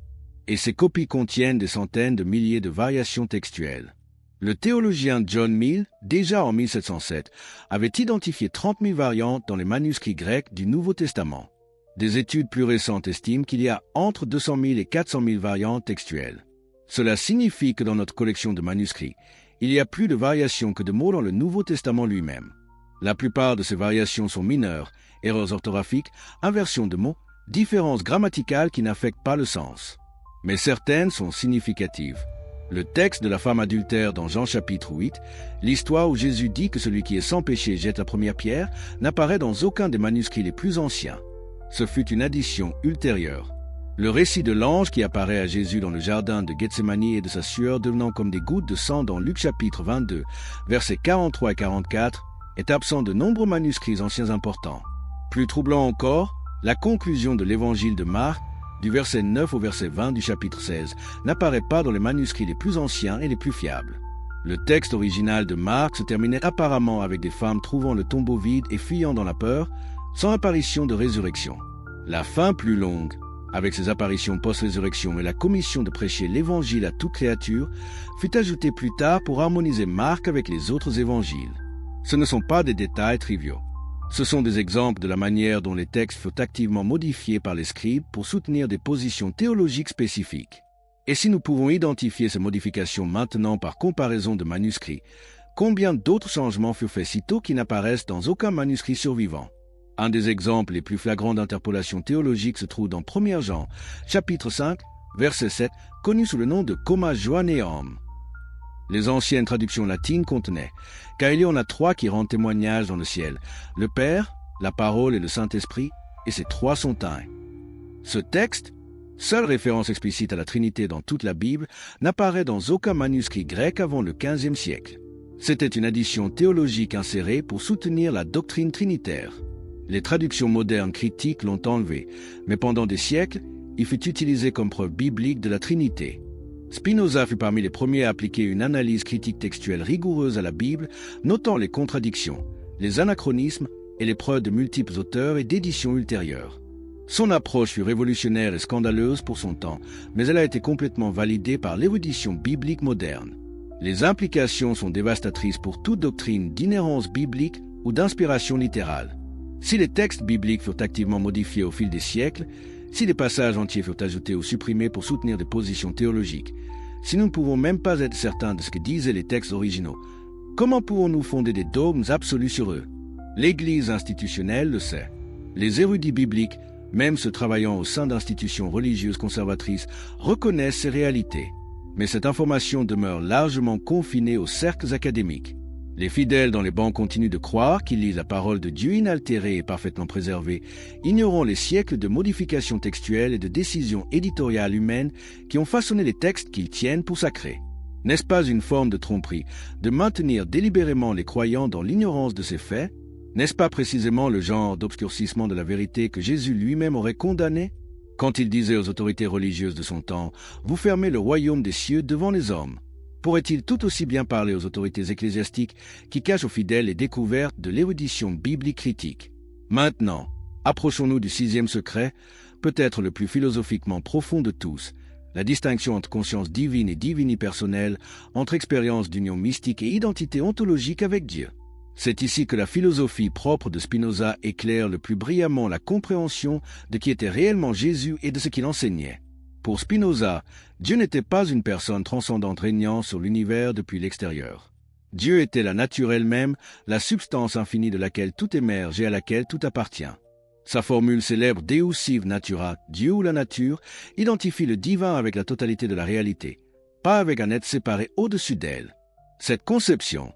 Et ces copies contiennent des centaines de milliers de variations textuelles. Le théologien John Mill, déjà en 1707, avait identifié 30 000 variantes dans les manuscrits grecs du Nouveau Testament. Des études plus récentes estiment qu'il y a entre 200 000 et 400 000 variantes textuelles. Cela signifie que dans notre collection de manuscrits, il y a plus de variations que de mots dans le Nouveau Testament lui-même. La plupart de ces variations sont mineures, erreurs orthographiques, inversions de mots, différences grammaticales qui n'affectent pas le sens. Mais certaines sont significatives. Le texte de la femme adultère dans Jean chapitre 8, l'histoire où Jésus dit que celui qui est sans péché jette la première pierre, n'apparaît dans aucun des manuscrits les plus anciens. Ce fut une addition ultérieure. Le récit de l'ange qui apparaît à Jésus dans le jardin de Gethsémani et de sa sueur devenant comme des gouttes de sang dans Luc chapitre 22, versets 43 et 44, est absent de nombreux manuscrits anciens importants. Plus troublant encore, la conclusion de l'évangile de Marc, du verset 9 au verset 20 du chapitre 16, n'apparaît pas dans les manuscrits les plus anciens et les plus fiables. Le texte original de Marc se terminait apparemment avec des femmes trouvant le tombeau vide et fuyant dans la peur, sans apparition de résurrection. La fin plus longue, avec ses apparitions post-résurrection et la commission de prêcher l'évangile à toute créature, fut ajoutée plus tard pour harmoniser Marc avec les autres évangiles. Ce ne sont pas des détails triviaux. Ce sont des exemples de la manière dont les textes furent activement modifiés par les scribes pour soutenir des positions théologiques spécifiques. Et si nous pouvons identifier ces modifications maintenant par comparaison de manuscrits, combien d'autres changements furent faits si tôt qu'ils n'apparaissent dans aucun manuscrit survivant? Un des exemples les plus flagrants d'interpolation théologique se trouve dans 1 Jean, chapitre 5, verset 7, connu sous le nom de Comma Johanneum. Les anciennes traductions latines contenaient « Car il y en a 3 qui rendent témoignage dans le ciel, le Père, la Parole et le Saint-Esprit, et ces 3 sont un. » Ce texte, seule référence explicite à la Trinité dans toute la Bible, n'apparaît dans aucun manuscrit grec avant le XVe siècle. C'était une addition théologique insérée pour soutenir la doctrine trinitaire. Les traductions modernes critiques l'ont enlevé, mais pendant des siècles, il fut utilisé comme preuve biblique de la Trinité. Spinoza fut parmi les premiers à appliquer une analyse critique textuelle rigoureuse à la Bible, notant les contradictions, les anachronismes et les preuves de multiples auteurs et d'éditions ultérieures. Son approche fut révolutionnaire et scandaleuse pour son temps, mais elle a été complètement validée par l'érudition biblique moderne. Les implications sont dévastatrices pour toute doctrine d'inhérence biblique ou d'inspiration littérale. Si les textes bibliques furent activement modifiés au fil des siècles, si des passages entiers furent ajoutés ou supprimés pour soutenir des positions théologiques, si nous ne pouvons même pas être certains de ce que disaient les textes originaux, comment pouvons-nous fonder des dogmes absolus sur eux? L'Église institutionnelle le sait. Les érudits bibliques, même ceux travaillant au sein d'institutions religieuses conservatrices, reconnaissent ces réalités. Mais cette information demeure largement confinée aux cercles académiques. Les fidèles dans les bancs continuent de croire qu'ils lisent la parole de Dieu inaltérée et parfaitement préservée, ignorant les siècles de modifications textuelles et de décisions éditoriales humaines qui ont façonné les textes qu'ils tiennent pour sacrés. N'est-ce pas une forme de tromperie de maintenir délibérément les croyants dans l'ignorance de ces faits? N'est-ce pas précisément le genre d'obscurcissement de la vérité que Jésus lui-même aurait condamné? Quand il disait aux autorités religieuses de son temps « Vous fermez le royaume des cieux devant les hommes », pourrait-il tout aussi bien parler aux autorités ecclésiastiques qui cachent aux fidèles les découvertes de l'érudition biblique critique? Maintenant, approchons-nous du 6e secret, peut-être le plus philosophiquement profond de tous, la distinction entre conscience divine et divini personnelle, entre expérience d'union mystique et identité ontologique avec Dieu. C'est ici que la philosophie propre de Spinoza éclaire le plus brillamment la compréhension de qui était réellement Jésus et de ce qu'il enseignait. Pour Spinoza, Dieu n'était pas une personne transcendante régnant sur l'univers depuis l'extérieur. Dieu était la nature elle-même, la substance infinie de laquelle tout émerge et à laquelle tout appartient. Sa formule célèbre Deus sive natura, Dieu ou la nature, identifie le divin avec la totalité de la réalité, pas avec un être séparé au-dessus d'elle. Cette conception,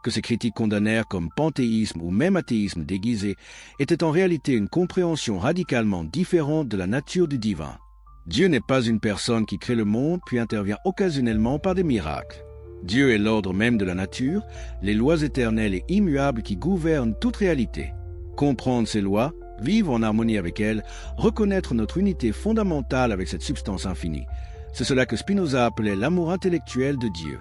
que ces critiques condamnèrent comme panthéisme ou même athéisme déguisé, était en réalité une compréhension radicalement différente de la nature du divin. Dieu n'est pas une personne qui crée le monde puis intervient occasionnellement par des miracles. Dieu est l'ordre même de la nature, les lois éternelles et immuables qui gouvernent toute réalité. Comprendre ces lois, vivre en harmonie avec elles, reconnaître notre unité fondamentale avec cette substance infinie, c'est cela que Spinoza appelait l'amour intellectuel de Dieu.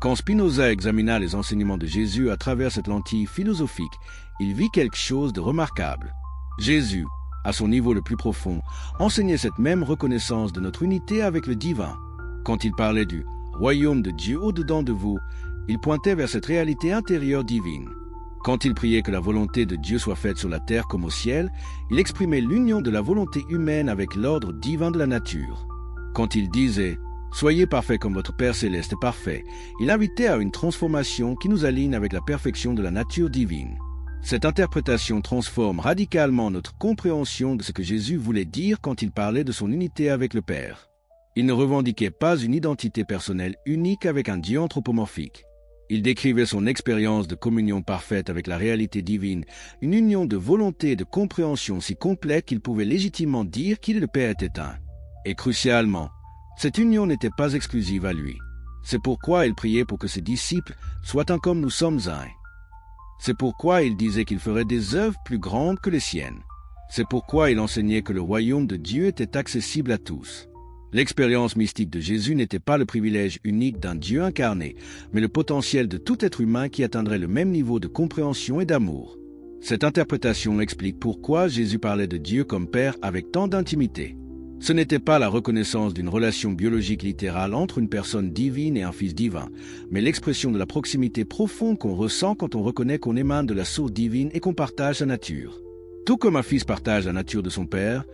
Quand Spinoza examina les enseignements de Jésus à travers cette lentille philosophique, il vit quelque chose de remarquable. Jésus, à son niveau le plus profond, enseignait cette même reconnaissance de notre unité avec le divin. Quand il parlait du royaume de Dieu au-dedans de vous, il pointait vers cette réalité intérieure divine. Quand il priait que la volonté de Dieu soit faite sur la terre comme au ciel, il exprimait l'union de la volonté humaine avec l'ordre divin de la nature. Quand il disait « Soyez parfaits comme votre Père céleste est parfait », il invitait à une transformation qui nous aligne avec la perfection de la nature divine. Cette interprétation transforme radicalement notre compréhension de ce que Jésus voulait dire quand il parlait de son unité avec le Père. Il ne revendiquait pas une identité personnelle unique avec un Dieu anthropomorphique. Il décrivait son expérience de communion parfaite avec la réalité divine, une union de volonté et de compréhension si complète qu'il pouvait légitimement dire qu'il et le Père étaient un. Et crucialement, cette union n'était pas exclusive à lui. C'est pourquoi il priait pour que ses disciples soient un comme nous sommes un. C'est pourquoi il disait qu'il ferait des œuvres plus grandes que les siennes. C'est pourquoi il enseignait que le royaume de Dieu était accessible à tous. L'expérience mystique de Jésus n'était pas le privilège unique d'un Dieu incarné, mais le potentiel de tout être humain qui atteindrait le même niveau de compréhension et d'amour. Cette interprétation explique pourquoi Jésus parlait de Dieu comme Père avec tant d'intimité. Ce n'était pas la reconnaissance d'une relation biologique littérale entre une personne divine et un Fils divin, mais l'expression de la proximité profonde qu'on ressent quand on reconnaît qu'on émane de la source divine et qu'on partage sa nature. Tout comme un fils partage la nature de son Père,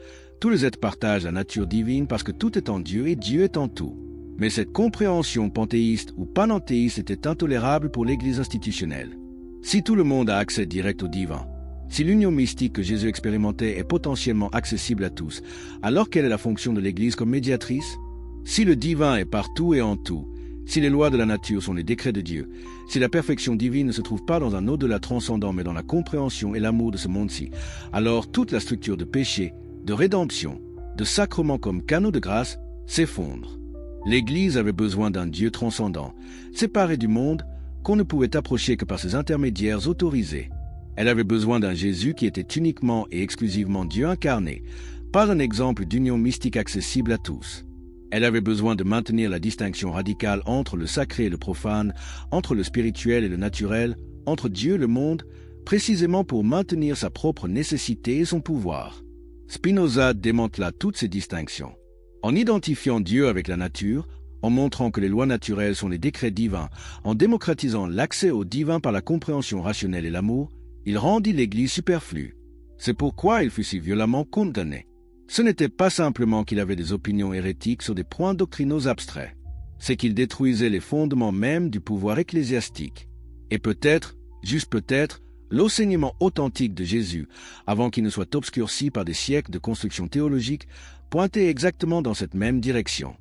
tous les êtres partagent la nature divine parce que tout est en Dieu et Dieu est en tout. Mais cette compréhension panthéiste ou panenthéiste était intolérable pour l'Église institutionnelle. Si tout le monde a accès direct au divin, si l'union mystique que Jésus expérimentait est potentiellement accessible à tous, alors quelle est la fonction de l'Église comme médiatrice? Si le divin est partout et en tout, si les lois de la nature sont les décrets de Dieu, si la perfection divine ne se trouve pas dans un au-delà transcendant mais dans la compréhension et l'amour de ce monde-ci, alors toute la structure de péché, de rédemption, de sacrement comme canaux de grâce s'effondre. L'Église avait besoin d'un Dieu transcendant, séparé du monde, qu'on ne pouvait approcher que par ses intermédiaires autorisés. Elle avait besoin d'un Jésus qui était uniquement et exclusivement Dieu incarné, pas un exemple d'union mystique accessible à tous. Elle avait besoin de maintenir la distinction radicale entre le sacré et le profane, entre le spirituel et le naturel, entre Dieu et le monde, précisément pour maintenir sa propre nécessité et son pouvoir. Spinoza démantela toutes ces distinctions. En identifiant Dieu avec la nature, en montrant que les lois naturelles sont les décrets divins, en démocratisant l'accès au divin par la compréhension rationnelle et l'amour, il rendit l'Église superflue. C'est pourquoi il fut si violemment condamné. Ce n'était pas simplement qu'il avait des opinions hérétiques sur des points doctrinaux abstraits, c'est qu'il détruisait les fondements mêmes du pouvoir ecclésiastique. Et peut-être, juste peut-être, l'enseignement authentique de Jésus, avant qu'il ne soit obscurci par des siècles de construction théologique, pointait exactement dans cette même direction.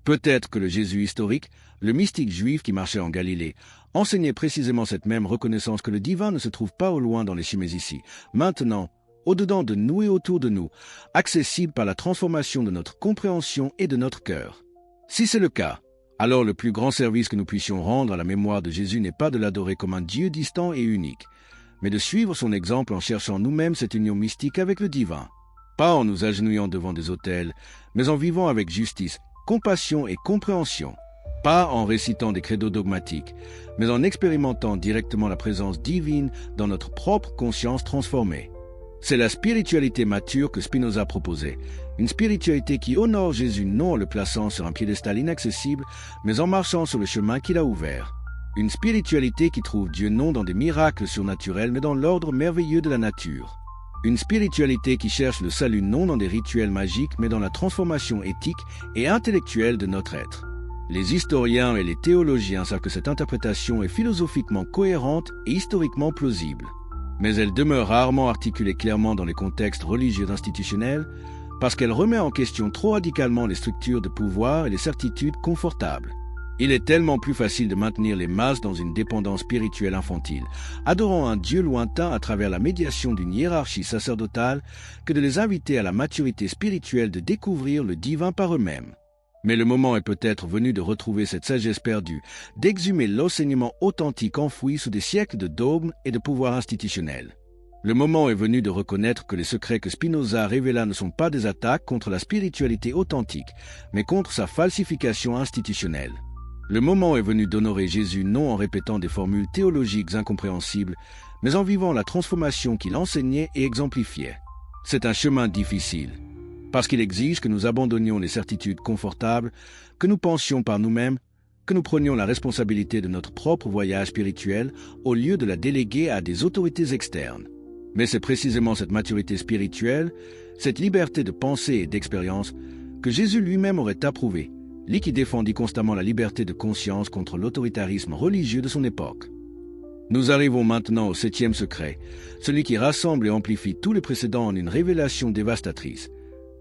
Peut-être que le Jésus historique, le mystique juif qui marchait en Galilée, enseignait précisément cette même reconnaissance que le divin ne se trouve pas au loin dans les chimées ici, maintenant, au-dedans de nous et autour de nous, accessible par la transformation de notre compréhension et de notre cœur. Si c'est le cas, alors le plus grand service que nous puissions rendre à la mémoire de Jésus n'est pas de l'adorer comme un Dieu distant et unique, mais de suivre son exemple en cherchant nous-mêmes cette union mystique avec le divin. Pas en nous agenouillant devant des autels, mais en vivant avec justice, compassion et compréhension. Pas en récitant des credos dogmatiques, mais en expérimentant directement la présence divine dans notre propre conscience transformée. C'est la spiritualité mature que Spinoza proposait, une spiritualité qui honore Jésus non en le plaçant sur un piédestal inaccessible, mais en marchant sur le chemin qu'il a ouvert. Une spiritualité qui trouve Dieu non dans des miracles surnaturels, mais dans l'ordre merveilleux de la nature. Une spiritualité qui cherche le salut non dans des rituels magiques, mais dans la transformation éthique et intellectuelle de notre être. Les historiens et les théologiens savent que cette interprétation est philosophiquement cohérente et historiquement plausible. Mais elle demeure rarement articulée clairement dans les contextes religieux institutionnels parce qu'elle remet en question trop radicalement les structures de pouvoir et les certitudes confortables. Il est tellement plus facile de maintenir les masses dans une dépendance spirituelle infantile, adorant un Dieu lointain à travers la médiation d'une hiérarchie sacerdotale, que de les inviter à la maturité spirituelle de découvrir le divin par eux-mêmes. Mais le moment est peut-être venu de retrouver cette sagesse perdue, d'exhumer l'enseignement authentique enfoui sous des siècles de dogmes et de pouvoirs institutionnels. Le moment est venu de reconnaître que les secrets que Spinoza révéla ne sont pas des attaques contre la spiritualité authentique, mais contre sa falsification institutionnelle. Le moment est venu d'honorer Jésus non en répétant des formules théologiques incompréhensibles, mais en vivant la transformation qu'il enseignait et exemplifiait. C'est un chemin difficile, parce qu'il exige que nous abandonnions les certitudes confortables, que nous pensions par nous-mêmes, que nous prenions la responsabilité de notre propre voyage spirituel au lieu de la déléguer à des autorités externes. Mais c'est précisément cette maturité spirituelle, cette liberté de pensée et d'expérience que Jésus lui-même aurait approuvée, lui qui défendit constamment la liberté de conscience contre l'autoritarisme religieux de son époque. Nous arrivons maintenant au 7e secret, celui qui rassemble et amplifie tous les précédents en une révélation dévastatrice.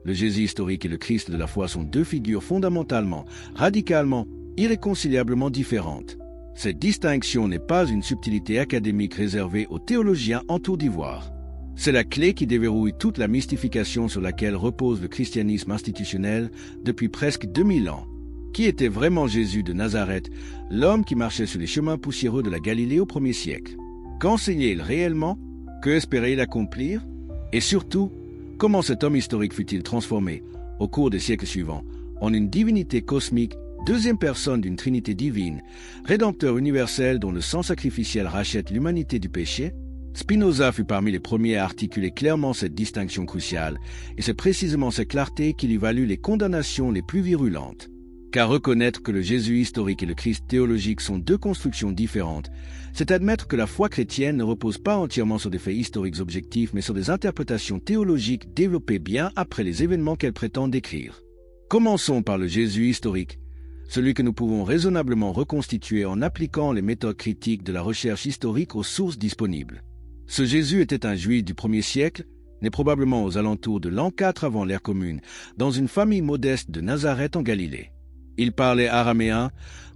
Le Jésus historique et le Christ de la foi sont deux figures fondamentalement, radicalement, irréconciliablement différentes. Cette distinction n'est pas une subtilité académique réservée aux théologiens en tour d'ivoire. C'est la clé qui déverrouille toute la mystification sur laquelle repose le christianisme institutionnel depuis presque 2000 ans. Qui était vraiment Jésus de Nazareth, l'homme qui marchait sur les chemins poussiéreux de la Galilée au 1er siècle? Qu'enseignait-il réellement? Que espérait-il accomplir? Et surtout, comment cet homme historique fut-il transformé, au cours des siècles suivants, en une divinité cosmique, deuxième personne d'une trinité divine, rédempteur universel dont le sang sacrificiel rachète l'humanité du péché? Spinoza fut parmi les premiers à articuler clairement cette distinction cruciale, et c'est précisément cette clarté qui lui valut les condamnations les plus virulentes. Car reconnaître que le Jésus historique et le Christ théologique sont deux constructions différentes, c'est admettre que la foi chrétienne ne repose pas entièrement sur des faits historiques objectifs, mais sur des interprétations théologiques développées bien après les événements qu'elle prétend décrire. Commençons par le Jésus historique, celui que nous pouvons raisonnablement reconstituer en appliquant les méthodes critiques de la recherche historique aux sources disponibles. Ce Jésus était un juif du 1er siècle, né probablement aux alentours de l'an 4 avant l'ère commune, dans une famille modeste de Nazareth en Galilée. Il parlait araméen,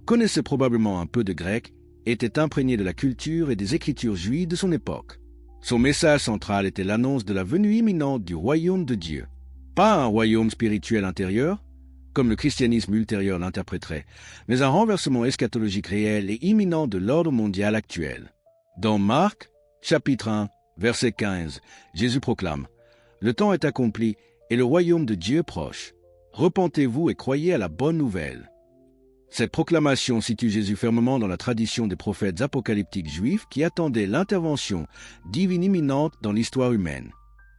connaissait probablement un peu de grec, était imprégné de la culture et des écritures juives de son époque. Son message central était l'annonce de la venue imminente du royaume de Dieu. Pas un royaume spirituel intérieur, comme le christianisme ultérieur l'interpréterait, mais un renversement eschatologique réel et imminent de l'ordre mondial actuel. Dans Marc, chapitre 1, verset 15, Jésus proclame « Le temps est accompli et le royaume de Dieu est proche. Repentez-vous et croyez à la bonne nouvelle. » Cette proclamation situe Jésus fermement dans la tradition des prophètes apocalyptiques juifs qui attendaient l'intervention divine imminente dans l'histoire humaine.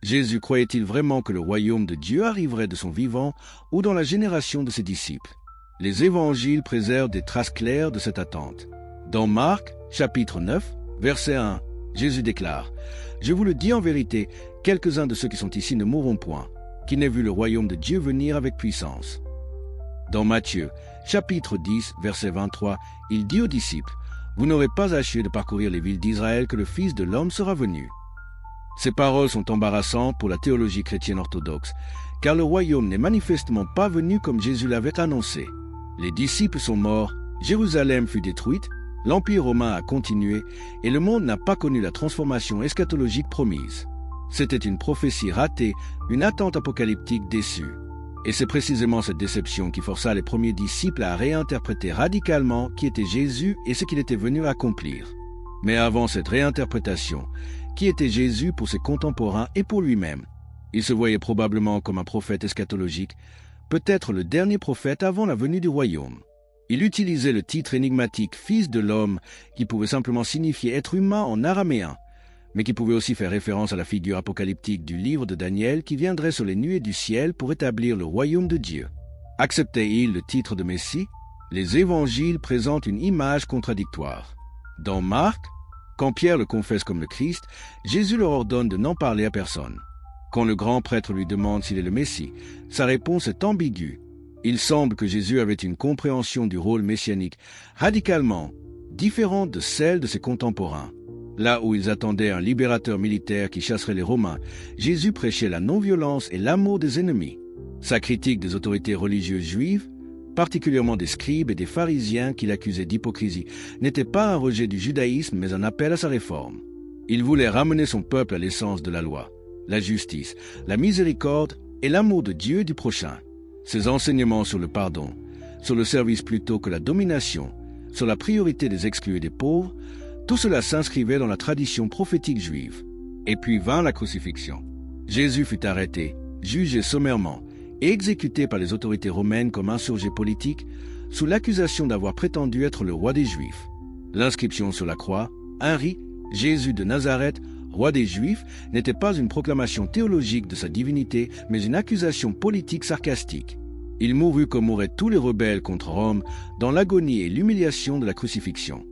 Jésus croyait-il vraiment que le royaume de Dieu arriverait de son vivant ou dans la génération de ses disciples? Les évangiles préservent des traces claires de cette attente. Dans Marc, chapitre 9, verset 1, Jésus déclare « Je vous le dis en vérité, quelques-uns de ceux qui sont ici ne mourront point, qui n'aient vu le royaume de Dieu venir avec puissance. » Dans Matthieu, chapitre 10, verset 23, il dit aux disciples « Vous n'aurez pas achevé de parcourir les villes d'Israël que le Fils de l'homme sera venu. » Ces paroles sont embarrassantes pour la théologie chrétienne orthodoxe, car le royaume n'est manifestement pas venu comme Jésus l'avait annoncé. Les disciples sont morts, Jérusalem fut détruite, l'Empire romain a continué, et le monde n'a pas connu la transformation eschatologique promise. C'était une prophétie ratée, une attente apocalyptique déçue. Et c'est précisément cette déception qui força les premiers disciples à réinterpréter radicalement qui était Jésus et ce qu'il était venu accomplir. Mais avant cette réinterprétation, qui était Jésus pour ses contemporains et pour lui-même? Il se voyait probablement comme un prophète eschatologique, peut-être le dernier prophète avant la venue du royaume. Il utilisait le titre énigmatique « Fils de l'homme » qui pouvait simplement signifier être humain en araméen, mais qui pouvait aussi faire référence à la figure apocalyptique du livre de Daniel qui viendrait sur les nuées du ciel pour établir le royaume de Dieu. Acceptait-il le titre de Messie? Les évangiles présentent une image contradictoire. Dans Marc, quand Pierre le confesse comme le Christ, Jésus leur ordonne de n'en parler à personne. Quand le grand prêtre lui demande s'il est le Messie, sa réponse est ambiguë. Il semble que Jésus avait une compréhension du rôle messianique radicalement différente de celle de ses contemporains. Là où ils attendaient un libérateur militaire qui chasserait les Romains, Jésus prêchait la non-violence et l'amour des ennemis. Sa critique des autorités religieuses juives, particulièrement des scribes et des pharisiens qui l'accusaient d'hypocrisie, n'était pas un rejet du judaïsme mais un appel à sa réforme. Il voulait ramener son peuple à l'essence de la loi, la justice, la miséricorde et l'amour de Dieu et du prochain. Ses enseignements sur le pardon, sur le service plutôt que la domination, sur la priorité des exclus et des pauvres, tout cela s'inscrivait dans la tradition prophétique juive. Et puis vint la crucifixion. Jésus fut arrêté, jugé sommairement et exécuté par les autorités romaines comme insurgé politique, sous l'accusation d'avoir prétendu être le roi des Juifs. L'inscription sur la croix, Henri, Jésus de Nazareth, roi des Juifs, n'était pas une proclamation théologique de sa divinité, mais une accusation politique sarcastique. Il mourut comme mouraient tous les rebelles contre Rome, dans l'agonie et l'humiliation de la crucifixion.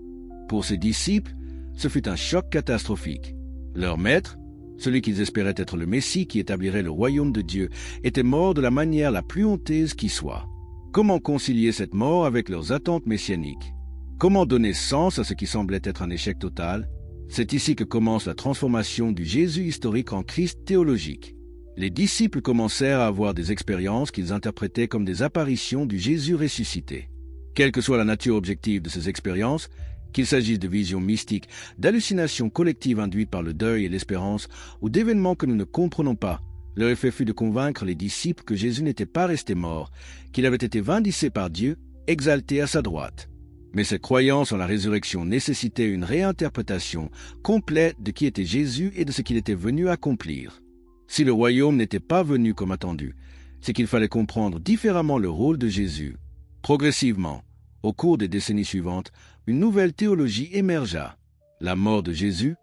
Pour ses disciples, ce fut un choc catastrophique. Leur maître, celui qu'ils espéraient être le Messie qui établirait le royaume de Dieu, était mort de la manière la plus honteuse qui soit. Comment concilier cette mort avec leurs attentes messianiques? Comment donner sens à ce qui semblait être un échec total? C'est ici que commence la transformation du Jésus historique en Christ théologique. Les disciples commencèrent à avoir des expériences qu'ils interprétaient comme des apparitions du Jésus ressuscité. Quelle que soit la nature objective de ces expériences, qu'il s'agisse de visions mystiques, d'hallucinations collectives induites par le deuil et l'espérance, ou d'événements que nous ne comprenons pas, leur effet fut de convaincre les disciples que Jésus n'était pas resté mort, qu'il avait été vindicé par Dieu, exalté à sa droite. Mais cette croyance en la résurrection nécessitait une réinterprétation complète de qui était Jésus et de ce qu'il était venu accomplir. Si le royaume n'était pas venu comme attendu, c'est qu'il fallait comprendre différemment le rôle de Jésus. Progressivement, au cours des décennies suivantes, une nouvelle théologie émergea. La mort de Jésus,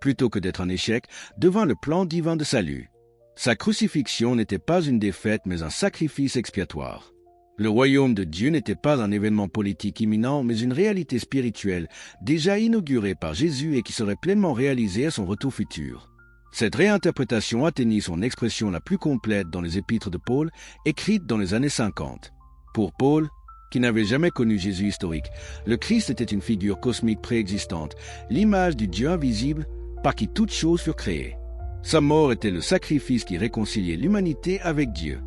plutôt que d'être un échec, devint le plan divin de salut. Sa crucifixion n'était pas une défaite mais un sacrifice expiatoire. Le royaume de Dieu n'était pas un événement politique imminent, mais une réalité spirituelle déjà inaugurée par Jésus et qui serait pleinement réalisée à son retour futur. Cette réinterprétation atteignit son expression la plus complète dans les épîtres de Paul, écrites dans les années 50. Pour Paul, qui n'avait jamais connu Jésus historique, le Christ était une figure cosmique préexistante, l'image du Dieu invisible par qui toutes choses furent créées. Sa mort était le sacrifice qui réconciliait l'humanité avec Dieu.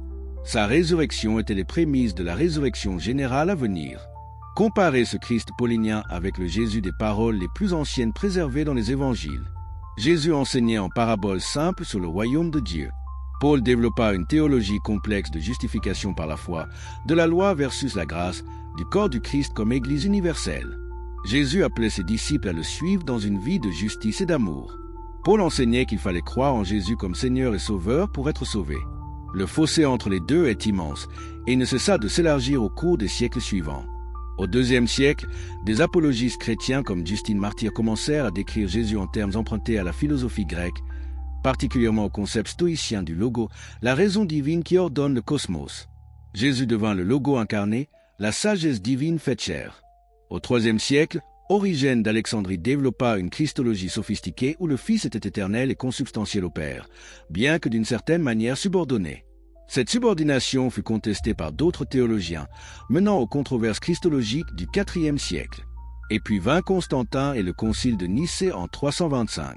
Sa résurrection était les prémices de la résurrection générale à venir. Comparez ce Christ paulinien avec le Jésus des paroles les plus anciennes préservées dans les évangiles. Jésus enseignait en paraboles simples sur le royaume de Dieu. Paul développa une théologie complexe de justification par la foi, de la loi versus la grâce, du corps du Christ comme Église universelle. Jésus appelait ses disciples à le suivre dans une vie de justice et d'amour. Paul enseignait qu'il fallait croire en Jésus comme Seigneur et Sauveur pour être sauvé. Le fossé entre les deux est immense et il ne cessa de s'élargir au cours des siècles suivants. Au IIe siècle, des apologistes chrétiens comme Justine Martyr commencèrent à décrire Jésus en termes empruntés à la philosophie grecque, particulièrement au concept stoïcien du logo, la raison divine qui ordonne le cosmos. Jésus devint le logo incarné, la sagesse divine faite chair. Au IIIe siècle, Origène d'Alexandrie développa une christologie sophistiquée où le Fils était éternel et consubstantiel au Père, bien que d'une certaine manière subordonné. Cette subordination fut contestée par d'autres théologiens, menant aux controverses christologiques du IVe siècle. Et puis vint Constantin et le concile de Nicée en 325.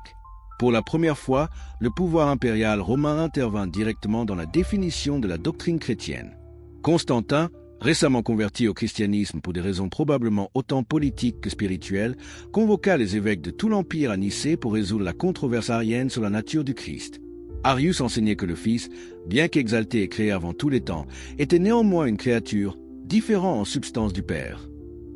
Pour la première fois, le pouvoir impérial romain intervint directement dans la définition de la doctrine chrétienne. Constantin, récemment converti au christianisme pour des raisons probablement autant politiques que spirituelles, convoqua les évêques de tout l'Empire à Nicée pour résoudre la controverse arienne sur la nature du Christ. Arius enseignait que le Fils, bien qu'exalté et créé avant tous les temps, était néanmoins une créature, différente en substance du Père.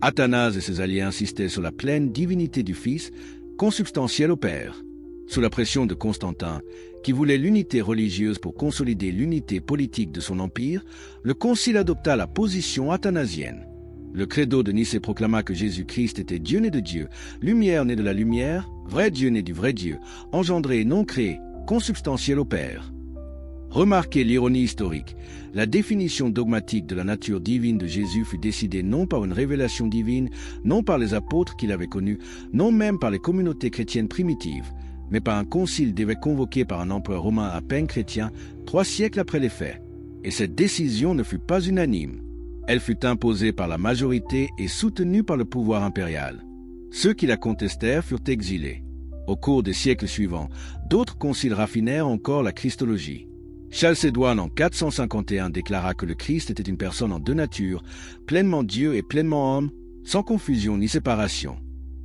Athanase et ses alliés insistaient sur la pleine divinité du Fils, consubstantielle au Père. Sous la pression de Constantin, qui voulait l'unité religieuse pour consolider l'unité politique de son empire, le concile adopta la position athanasienne. Le credo de Nicée proclama que Jésus-Christ était Dieu né de Dieu, lumière née de la lumière, vrai Dieu né du vrai Dieu, engendré et non créé, consubstantiel au Père. Remarquez l'ironie historique. La définition dogmatique de la nature divine de Jésus fut décidée non par une révélation divine, non par les apôtres qu'il avait connus, non même par les communautés chrétiennes primitives, mais par un concile d'évêques convoqué par un empereur romain à peine chrétien 3 siècles après les faits. Et cette décision ne fut pas unanime. Elle fut imposée par la majorité et soutenue par le pouvoir impérial. Ceux qui la contestèrent furent exilés. Au cours des siècles suivants, d'autres conciles raffinèrent encore la christologie. Chalcédoine en 451 déclara que le Christ était une personne en 2 natures, pleinement Dieu et pleinement homme, sans confusion ni séparation.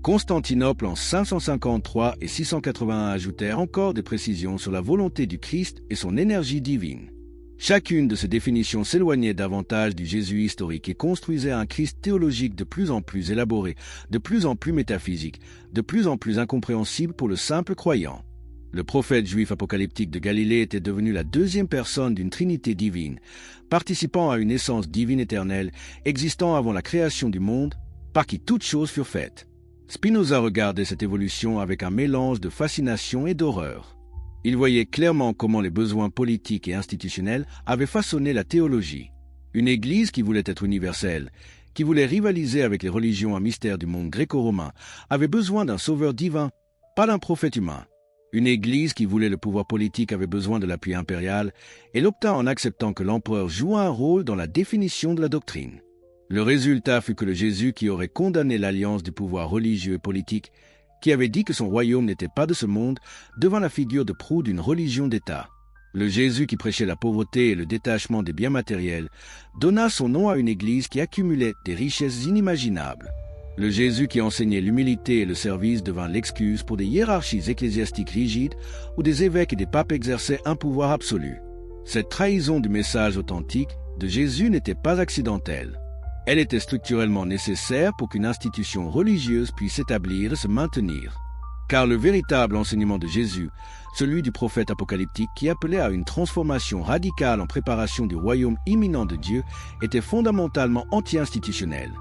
Constantinople en 553 et 681 ajoutèrent encore des précisions sur la volonté du Christ et son énergie divine. Chacune de ces définitions s'éloignait davantage du Jésus historique et construisait un Christ théologique de plus en plus élaboré, de plus en plus métaphysique, de plus en plus incompréhensible pour le simple croyant. Le prophète juif apocalyptique de Galilée était devenu la deuxième personne d'une trinité divine, participant à une essence divine éternelle, existant avant la création du monde, par qui toutes choses furent faites. Spinoza regardait cette évolution avec un mélange de fascination et d'horreur. Il voyait clairement comment les besoins politiques et institutionnels avaient façonné la théologie. Une Église qui voulait être universelle, qui voulait rivaliser avec les religions à mystère du monde gréco-romain, avait besoin d'un sauveur divin, pas d'un prophète humain. Une Église qui voulait le pouvoir politique avait besoin de l'appui impérial et l'obtint en acceptant que l'empereur jouât un rôle dans la définition de la doctrine. Le résultat fut que le Jésus qui aurait condamné l'alliance du pouvoir religieux et politique, qui avait dit que son royaume n'était pas de ce monde, devint la figure de proue d'une religion d'État. Le Jésus qui prêchait la pauvreté et le détachement des biens matériels donna son nom à une Église qui accumulait des richesses inimaginables. Le Jésus qui enseignait l'humilité et le service devint l'excuse pour des hiérarchies ecclésiastiques rigides où des évêques et des papes exerçaient un pouvoir absolu. Cette trahison du message authentique de Jésus n'était pas accidentelle. Elle était structurellement nécessaire pour qu'une institution religieuse puisse s'établir et se maintenir. Car le véritable enseignement de Jésus, celui du prophète apocalyptique qui appelait à une transformation radicale en préparation du royaume imminent de Dieu, était fondamentalement anti-institutionnel.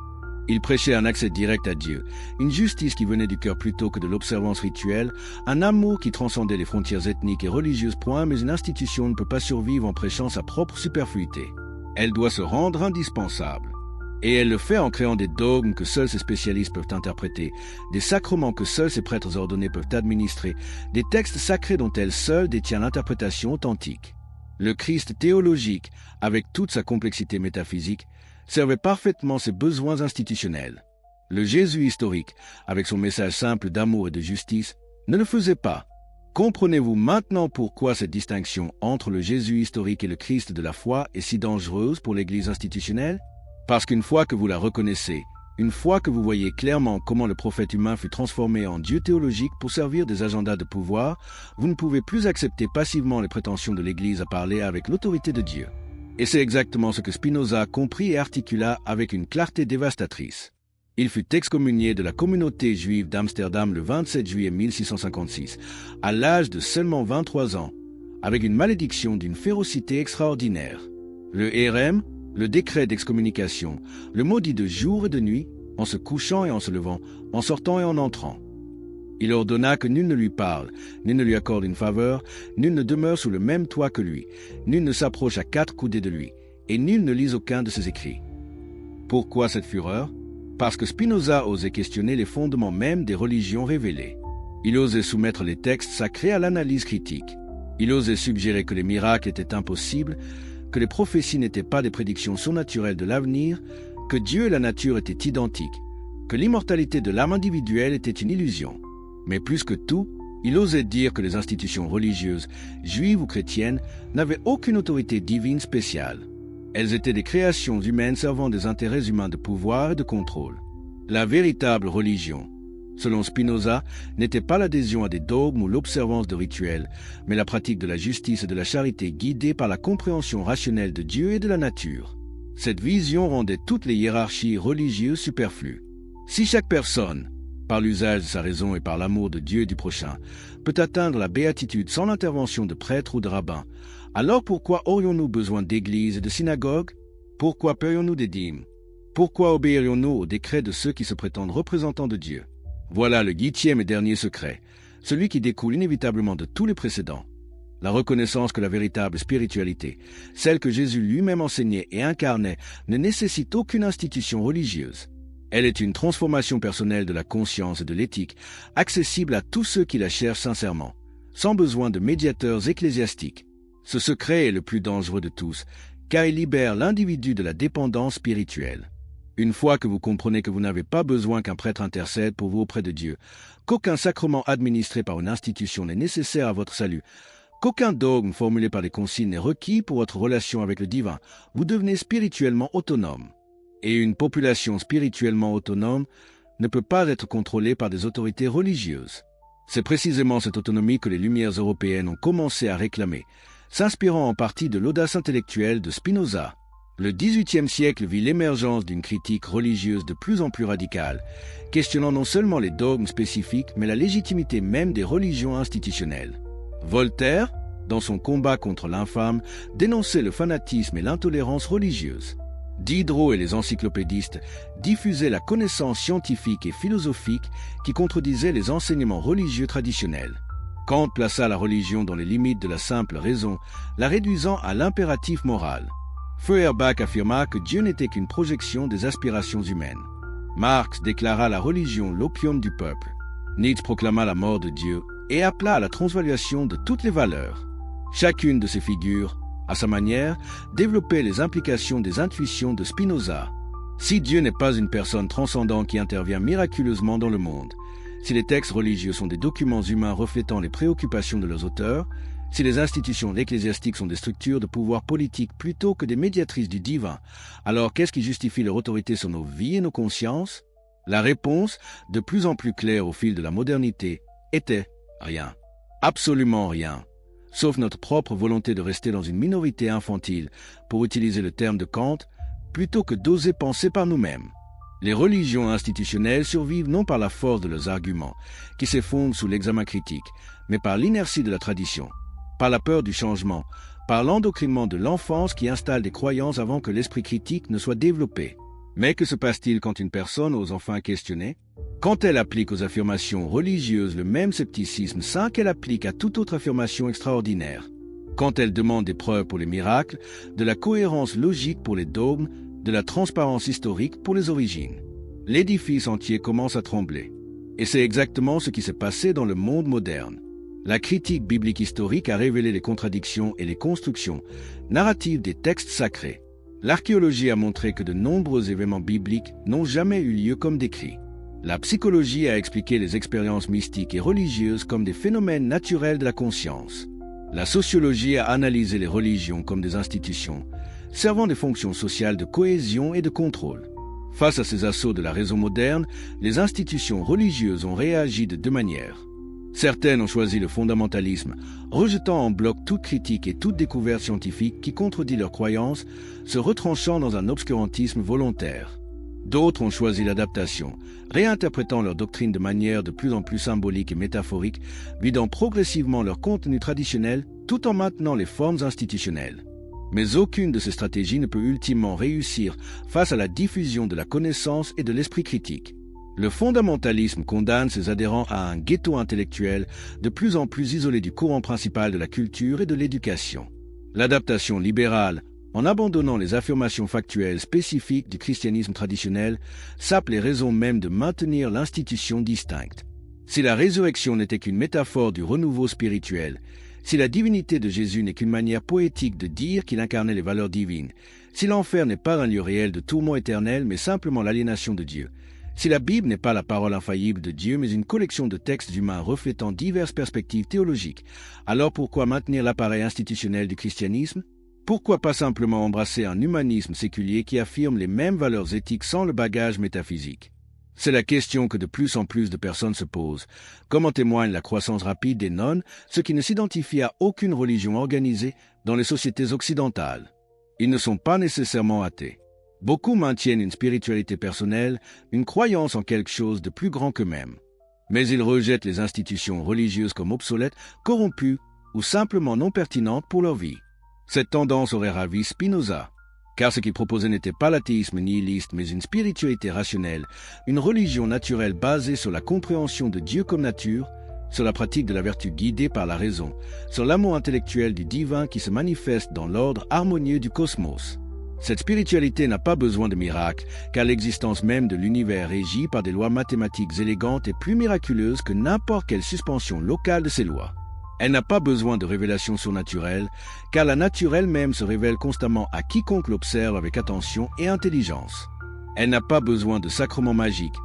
Il prêchait un accès direct à Dieu, une justice qui venait du cœur plutôt que de l'observance rituelle, un amour qui transcendait les frontières ethniques et religieuses. Mais une institution ne peut pas survivre en prêchant sa propre superfluité. Elle doit se rendre indispensable. Et elle le fait en créant des dogmes que seuls ses spécialistes peuvent interpréter, des sacrements que seuls ses prêtres ordonnés peuvent administrer, des textes sacrés dont elle seule détient l'interprétation authentique. Le Christ théologique, avec toute sa complexité métaphysique, servait parfaitement ses besoins institutionnels. Le Jésus historique, avec son message simple d'amour et de justice, ne le faisait pas. Comprenez-vous maintenant pourquoi cette distinction entre le Jésus historique et le Christ de la foi est si dangereuse pour l'Église institutionnelle? Parce qu'une fois que vous la reconnaissez, une fois que vous voyez clairement comment le prophète humain fut transformé en Dieu théologique pour servir des agendas de pouvoir, vous ne pouvez plus accepter passivement les prétentions de l'Église à parler avec l'autorité de Dieu. Et c'est exactement ce que Spinoza comprit et articula avec une clarté dévastatrice. Il fut excommunié de la communauté juive d'Amsterdam le 27 juillet 1656, à l'âge de seulement 23 ans, avec une malédiction d'une férocité extraordinaire. Le hérem, le décret d'excommunication, le maudit de jour et de nuit, en se couchant et en se levant, en sortant et en entrant. Il ordonna que nul ne lui parle, nul ne lui accorde une faveur, nul ne demeure sous le même toit que lui, nul ne s'approche à 4 coudées de lui, et nul ne lise aucun de ses écrits. Pourquoi cette fureur? Parce que Spinoza osait questionner les fondements mêmes des religions révélées. Il osait soumettre les textes sacrés à l'analyse critique. Il osait suggérer que les miracles étaient impossibles, que les prophéties n'étaient pas des prédictions surnaturelles de l'avenir, que Dieu et la nature étaient identiques, que l'immortalité de l'âme individuelle était une illusion. Mais plus que tout, il osait dire que les institutions religieuses, juives ou chrétiennes, n'avaient aucune autorité divine spéciale. Elles étaient des créations humaines servant des intérêts humains de pouvoir et de contrôle. La véritable religion, selon Spinoza, n'était pas l'adhésion à des dogmes ou l'observance de rituels, mais la pratique de la justice et de la charité guidée par la compréhension rationnelle de Dieu et de la nature. Cette vision rendait toutes les hiérarchies religieuses superflues. Si chaque personne, par l'usage de sa raison et par l'amour de Dieu et du prochain, peut atteindre la béatitude sans l'intervention de prêtres ou de rabbins, alors pourquoi aurions-nous besoin d'églises et de synagogues? Pourquoi paierions-nous des dîmes? Pourquoi obéirions-nous aux décrets de ceux qui se prétendent représentants de Dieu? Voilà le 8e et dernier secret, celui qui découle inévitablement de tous les précédents. La reconnaissance que la véritable spiritualité, celle que Jésus lui-même enseignait et incarnait, ne nécessite aucune institution religieuse. Elle est une transformation personnelle de la conscience et de l'éthique, accessible à tous ceux qui la cherchent sincèrement, sans besoin de médiateurs ecclésiastiques. Ce secret est le plus dangereux de tous, car il libère l'individu de la dépendance spirituelle. Une fois que vous comprenez que vous n'avez pas besoin qu'un prêtre intercède pour vous auprès de Dieu, qu'aucun sacrement administré par une institution n'est nécessaire à votre salut, qu'aucun dogme formulé par les conciles n'est requis pour votre relation avec le divin, vous devenez spirituellement autonome. Et une population spirituellement autonome ne peut pas être contrôlée par des autorités religieuses. C'est précisément cette autonomie que les Lumières européennes ont commencé à réclamer, s'inspirant en partie de l'audace intellectuelle de Spinoza. Le XVIIIe siècle vit l'émergence d'une critique religieuse de plus en plus radicale, questionnant non seulement les dogmes spécifiques, mais la légitimité même des religions institutionnelles. Voltaire, dans son combat contre l'infâme, dénonçait le fanatisme et l'intolérance religieuse. Diderot et les encyclopédistes diffusaient la connaissance scientifique et philosophique qui contredisait les enseignements religieux traditionnels. Kant plaça la religion dans les limites de la simple raison, la réduisant à l'impératif moral. Feuerbach affirma que Dieu n'était qu'une projection des aspirations humaines. Marx déclara la religion l'opium du peuple. Nietzsche proclama la mort de Dieu et appela à la transvaluation de toutes les valeurs. Chacune de ces figures, à sa manière, développait les implications des intuitions de Spinoza. Si Dieu n'est pas une personne transcendante qui intervient miraculeusement dans le monde, si les textes religieux sont des documents humains reflétant les préoccupations de leurs auteurs, si les institutions ecclésiastiques sont des structures de pouvoir politique plutôt que des médiatrices du divin, alors qu'est-ce qui justifie leur autorité sur nos vies et nos consciences? La réponse, de plus en plus claire au fil de la modernité, était rien. Absolument rien. Sauf notre propre volonté de rester dans une minorité infantile, pour utiliser le terme de Kant, plutôt que d'oser penser par nous-mêmes. Les religions institutionnelles survivent non par la force de leurs arguments, qui s'effondrent sous l'examen critique, mais par l'inertie de la tradition, par la peur du changement, par l'endoctrinement de l'enfance qui installe des croyances avant que l'esprit critique ne soit développé. Mais que se passe-t-il quand une personne ose enfin questionner? Quand elle applique aux affirmations religieuses le même scepticisme sain qu'elle applique à toute autre affirmation extraordinaire. Quand elle demande des preuves pour les miracles, de la cohérence logique pour les dogmes, de la transparence historique pour les origines. L'édifice entier commence à trembler. Et c'est exactement ce qui s'est passé dans le monde moderne. La critique biblique historique a révélé les contradictions et les constructions narratives des textes sacrés. L'archéologie a montré que de nombreux événements bibliques n'ont jamais eu lieu comme décrits. La psychologie a expliqué les expériences mystiques et religieuses comme des phénomènes naturels de la conscience. La sociologie a analysé les religions comme des institutions, servant des fonctions sociales de cohésion et de contrôle. Face à ces assauts de la raison moderne, les institutions religieuses ont réagi de deux manières. Certaines ont choisi le fondamentalisme, rejetant en bloc toute critique et toute découverte scientifique qui contredit leurs croyances, se retranchant dans un obscurantisme volontaire. D'autres ont choisi l'adaptation, réinterprétant leur doctrine de manière de plus en plus symbolique et métaphorique, vidant progressivement leur contenu traditionnel tout en maintenant les formes institutionnelles. Mais aucune de ces stratégies ne peut ultimement réussir face à la diffusion de la connaissance et de l'esprit critique. Le fondamentalisme condamne ses adhérents à un ghetto intellectuel de plus en plus isolé du courant principal de la culture et de l'éducation. L'adaptation libérale, en abandonnant les affirmations factuelles spécifiques du christianisme traditionnel, sape les raisons mêmes de maintenir l'institution distincte. Si la résurrection n'était qu'une métaphore du renouveau spirituel, si la divinité de Jésus n'est qu'une manière poétique de dire qu'il incarnait les valeurs divines, si l'enfer n'est pas un lieu réel de tourment éternel mais simplement l'aliénation de Dieu, si la Bible n'est pas la parole infaillible de Dieu mais une collection de textes humains reflétant diverses perspectives théologiques, alors pourquoi maintenir l'appareil institutionnel du christianisme? Pourquoi pas simplement embrasser un humanisme séculier qui affirme les mêmes valeurs éthiques sans le bagage métaphysique? C'est la question que de plus en plus de personnes se posent, comme en témoigne la croissance rapide des nonnes, ceux qui ne s'identifient à aucune religion organisée dans les sociétés occidentales. Ils ne sont pas nécessairement athées. Beaucoup maintiennent une spiritualité personnelle, une croyance en quelque chose de plus grand qu'eux-mêmes. Mais ils rejettent les institutions religieuses comme obsolètes, corrompues ou simplement non pertinentes pour leur vie. Cette tendance aurait ravi Spinoza, car ce qu'il proposait n'était pas l'athéisme nihiliste, mais une spiritualité rationnelle, une religion naturelle basée sur la compréhension de Dieu comme nature, sur la pratique de la vertu guidée par la raison, sur l'amour intellectuel du divin qui se manifeste dans l'ordre harmonieux du cosmos. Cette spiritualité n'a pas besoin de miracles, car l'existence même de l'univers régie par des lois mathématiques élégantes est plus miraculeuse que n'importe quelle suspension locale de ces lois. Elle n'a pas besoin de révélations surnaturelles, car la nature elle-même se révèle constamment à quiconque l'observe avec attention et intelligence. Elle n'a pas besoin de sacrements magiques,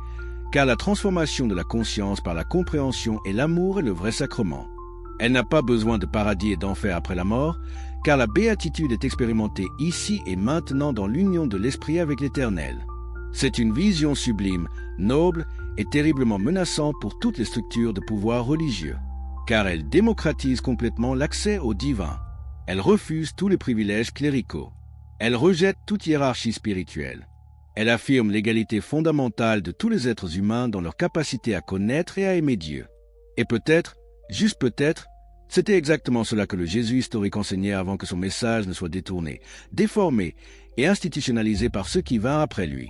car la transformation de la conscience par la compréhension et l'amour est le vrai sacrement. Elle n'a pas besoin de paradis et d'enfer après la mort, car la béatitude est expérimentée ici et maintenant dans l'union de l'esprit avec l'Éternel. C'est une vision sublime, noble et terriblement menaçante pour toutes les structures de pouvoir religieux, car elle démocratise complètement l'accès au divin. Elle refuse tous les privilèges cléricaux. Elle rejette toute hiérarchie spirituelle. Elle affirme l'égalité fondamentale de tous les êtres humains dans leur capacité à connaître et à aimer Dieu. Et peut-être, juste peut-être, C'était exactement cela que le Jésus historique enseignait avant que son message ne soit détourné, déformé et institutionnalisé par ceux qui vinrent après lui.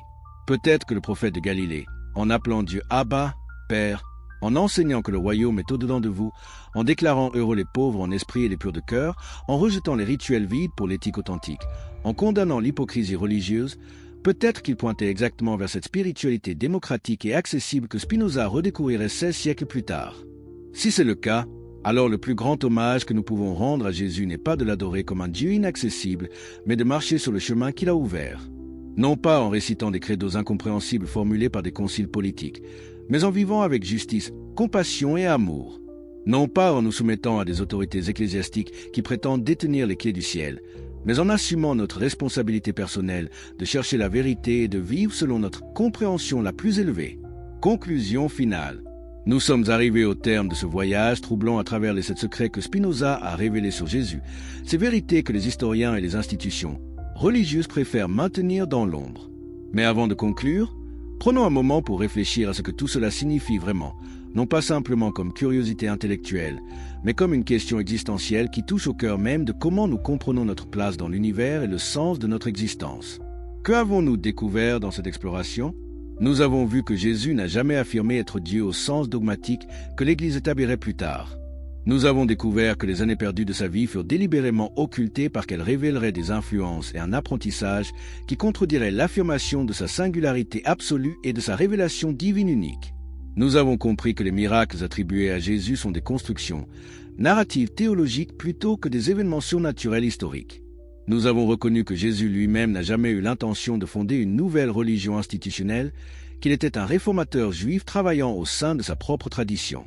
Peut-être que le prophète de Galilée, en appelant Dieu Abba, Père, en enseignant que le royaume est au-dedans de vous, en déclarant heureux les pauvres en esprit et les purs de cœur, en rejetant les rituels vides pour l'éthique authentique, en condamnant l'hypocrisie religieuse, peut-être qu'il pointait exactement vers cette spiritualité démocratique et accessible que Spinoza redécouvrirait 16 siècles plus tard. Si c'est le cas, alors le plus grand hommage que nous pouvons rendre à Jésus n'est pas de l'adorer comme un Dieu inaccessible, mais de marcher sur le chemin qu'il a ouvert. Non pas en récitant des credos incompréhensibles formulés par des conciles politiques, mais en vivant avec justice, compassion et amour. Non pas en nous soumettant à des autorités ecclésiastiques qui prétendent détenir les clés du ciel, mais en assumant notre responsabilité personnelle de chercher la vérité et de vivre selon notre compréhension la plus élevée. Conclusion finale. Nous sommes arrivés au terme de ce voyage troublant à travers les 7 secrets que Spinoza a révélés sur Jésus, ces vérités que les historiens et les institutions religieuses préfèrent maintenir dans l'ombre. Mais avant de conclure, prenons un moment pour réfléchir à ce que tout cela signifie vraiment, non pas simplement comme curiosité intellectuelle, mais comme une question existentielle qui touche au cœur même de comment nous comprenons notre place dans l'univers et le sens de notre existence. Que avons-nous découvert dans cette exploration ? Nous avons vu que Jésus n'a jamais affirmé être Dieu au sens dogmatique que l'Église établirait plus tard. Nous avons découvert que les années perdues de sa vie furent délibérément occultées parce qu'elles révéleraient des influences et un apprentissage qui contrediraient l'affirmation de sa singularité absolue et de sa révélation divine unique. Nous avons compris que les miracles attribués à Jésus sont des constructions, narratives théologiques plutôt que des événements surnaturels historiques. Nous avons reconnu que Jésus lui-même n'a jamais eu l'intention de fonder une nouvelle religion institutionnelle, qu'il était un réformateur juif travaillant au sein de sa propre tradition.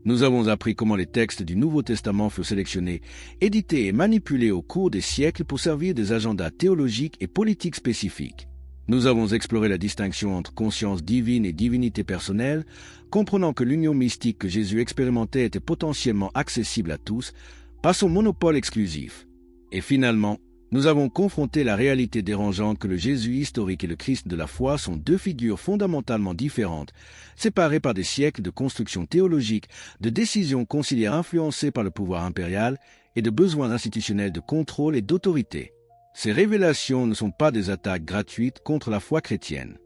Nous avons appris comment les textes du Nouveau Testament furent sélectionnés, édités et manipulés au cours des siècles pour servir des agendas théologiques et politiques spécifiques. Nous avons exploré la distinction entre conscience divine et divinité personnelle, comprenant que l'union mystique que Jésus expérimentait était potentiellement accessible à tous, par son monopole exclusif. Et finalement, nous avons confronté la réalité dérangeante que le Jésus historique et le Christ de la foi sont 2 figures fondamentalement différentes, séparées par des siècles de construction théologique, de décisions conciliaires influencées par le pouvoir impérial et de besoins institutionnels de contrôle et d'autorité. Ces révélations ne sont pas des attaques gratuites contre la foi chrétienne.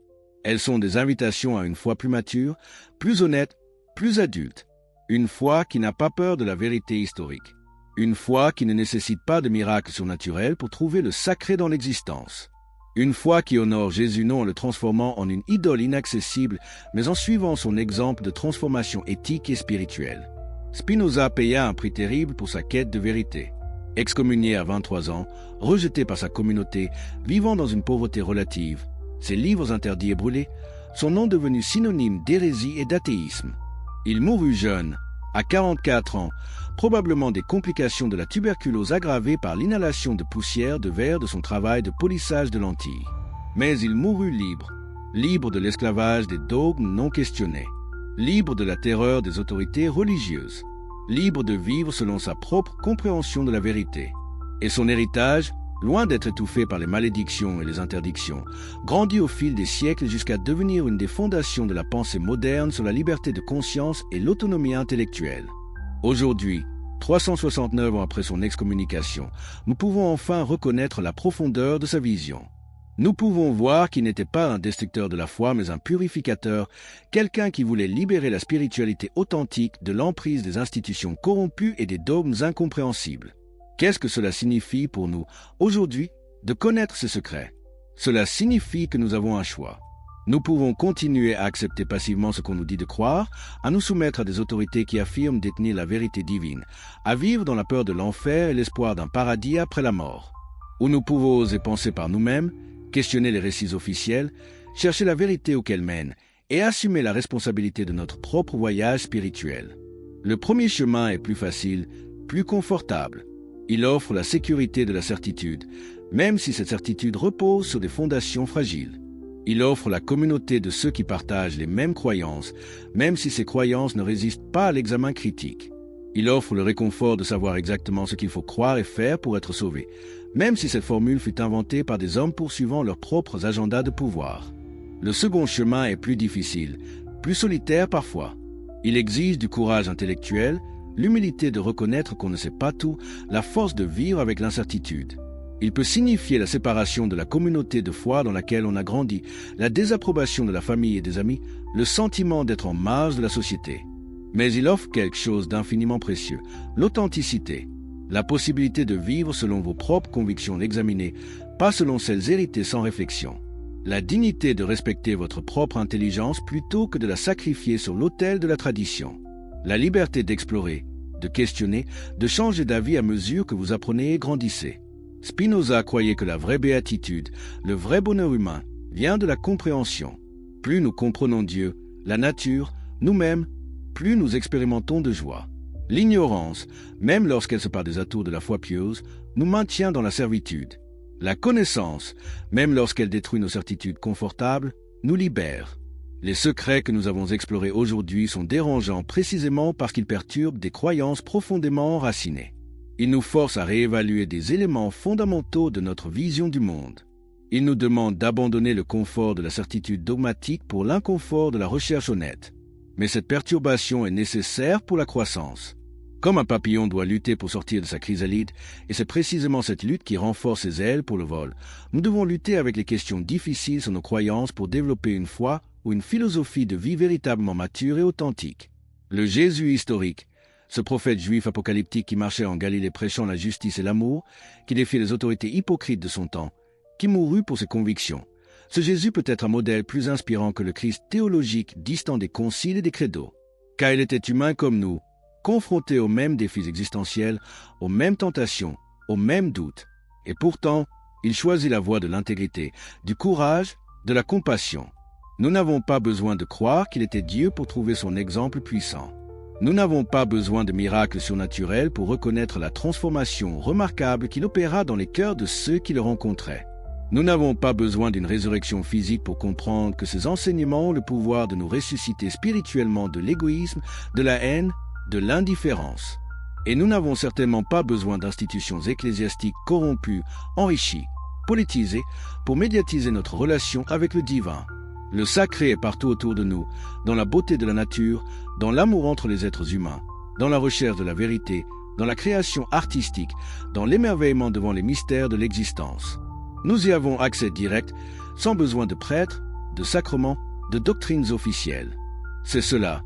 Elles sont des invitations à une foi plus mature, plus honnête, plus adulte. Une foi qui n'a pas peur de la vérité historique. Une foi qui ne nécessite pas de miracles surnaturels pour trouver le sacré dans l'existence. Une foi qui honore Jésus non en le transformant en une idole inaccessible, mais en suivant son exemple de transformation éthique et spirituelle. Spinoza paya un prix terrible pour sa quête de vérité. Excommunié à 23 ans, rejeté par sa communauté, vivant dans une pauvreté relative, ses livres interdits et brûlés, son nom devenu synonyme d'hérésie et d'athéisme. Il mourut jeune, à 44 ans, probablement des complications de la tuberculose aggravées par l'inhalation de poussière de verre de son travail de polissage de lentilles. Mais il mourut libre, libre de l'esclavage des dogmes non questionnés, libre de la terreur des autorités religieuses, libre de vivre selon sa propre compréhension de la vérité. Et son héritage, loin d'être étouffé par les malédictions et les interdictions, grandit au fil des siècles jusqu'à devenir une des fondations de la pensée moderne sur la liberté de conscience et l'autonomie intellectuelle. Aujourd'hui, 369 ans après son excommunication, nous pouvons enfin reconnaître la profondeur de sa vision. Nous pouvons voir qu'il n'était pas un destructeur de la foi, mais un purificateur, quelqu'un qui voulait libérer la spiritualité authentique de l'emprise des institutions corrompues et des dogmes incompréhensibles. Qu'est-ce que cela signifie pour nous, aujourd'hui, de connaître ces secrets? Cela signifie que nous avons un choix. Nous pouvons continuer à accepter passivement ce qu'on nous dit de croire, à nous soumettre à des autorités qui affirment détenir la vérité divine, à vivre dans la peur de l'enfer et l'espoir d'un paradis après la mort. Ou nous pouvons oser penser par nous-mêmes, questionner les récits officiels, chercher la vérité où qu'elle mène, et assumer la responsabilité de notre propre voyage spirituel. Le premier chemin est plus facile, plus confortable. Il offre la sécurité de la certitude, même si cette certitude repose sur des fondations fragiles. Il offre la communauté de ceux qui partagent les mêmes croyances, même si ces croyances ne résistent pas à l'examen critique. Il offre le réconfort de savoir exactement ce qu'il faut croire et faire pour être sauvé, même si cette formule fut inventée par des hommes poursuivant leurs propres agendas de pouvoir. Le second chemin est plus difficile, plus solitaire parfois. Il exige du courage intellectuel, l'humilité de reconnaître qu'on ne sait pas tout, la force de vivre avec l'incertitude. Il peut signifier la séparation de la communauté de foi dans laquelle on a grandi, la désapprobation de la famille et des amis, le sentiment d'être en marge de la société. Mais il offre quelque chose d'infiniment précieux, l'authenticité, la possibilité de vivre selon vos propres convictions examinées, pas selon celles héritées sans réflexion. La dignité de respecter votre propre intelligence plutôt que de la sacrifier sur l'autel de la tradition. La liberté d'explorer, de questionner, de changer d'avis à mesure que vous apprenez et grandissez. Spinoza croyait que la vraie béatitude, le vrai bonheur humain, vient de la compréhension. Plus nous comprenons Dieu, la nature, nous-mêmes, plus nous expérimentons de joie. L'ignorance, même lorsqu'elle se part des atours de la foi pieuse, nous maintient dans la servitude. La connaissance, même lorsqu'elle détruit nos certitudes confortables, nous libère. Les secrets que nous avons explorés aujourd'hui sont dérangeants précisément parce qu'ils perturbent des croyances profondément enracinées. Ils nous forcent à réévaluer des éléments fondamentaux de notre vision du monde. Ils nous demandent d'abandonner le confort de la certitude dogmatique pour l'inconfort de la recherche honnête. Mais cette perturbation est nécessaire pour la croissance. Comme un papillon doit lutter pour sortir de sa chrysalide, et c'est précisément cette lutte qui renforce ses ailes pour le vol, nous devons lutter avec les questions difficiles sur nos croyances pour développer une foi ou une philosophie de vie véritablement mature et authentique. Le Jésus historique, ce prophète juif apocalyptique qui marchait en Galilée prêchant la justice et l'amour, qui défiait les autorités hypocrites de son temps, qui mourut pour ses convictions. Ce Jésus peut être un modèle plus inspirant que le Christ théologique distant des conciles et des credos, car il était humain comme nous, confronté aux mêmes défis existentiels, aux mêmes tentations, aux mêmes doutes. Et pourtant, il choisit la voie de l'intégrité, du courage, de la compassion. Nous n'avons pas besoin de croire qu'il était Dieu pour trouver son exemple puissant. Nous n'avons pas besoin de miracles surnaturels pour reconnaître la transformation remarquable qu'il opéra dans les cœurs de ceux qui le rencontraient. Nous n'avons pas besoin d'une résurrection physique pour comprendre que ces enseignements ont le pouvoir de nous ressusciter spirituellement de l'égoïsme, de la haine, de l'indifférence. Et nous n'avons certainement pas besoin d'institutions ecclésiastiques corrompues, enrichies, politisées, pour médiatiser notre relation avec le divin. Le sacré est partout autour de nous, dans la beauté de la nature, dans l'amour entre les êtres humains, dans la recherche de la vérité, dans la création artistique, dans l'émerveillement devant les mystères de l'existence. Nous y avons accès direct, sans besoin de prêtres, de sacrements, de doctrines officielles. C'est cela,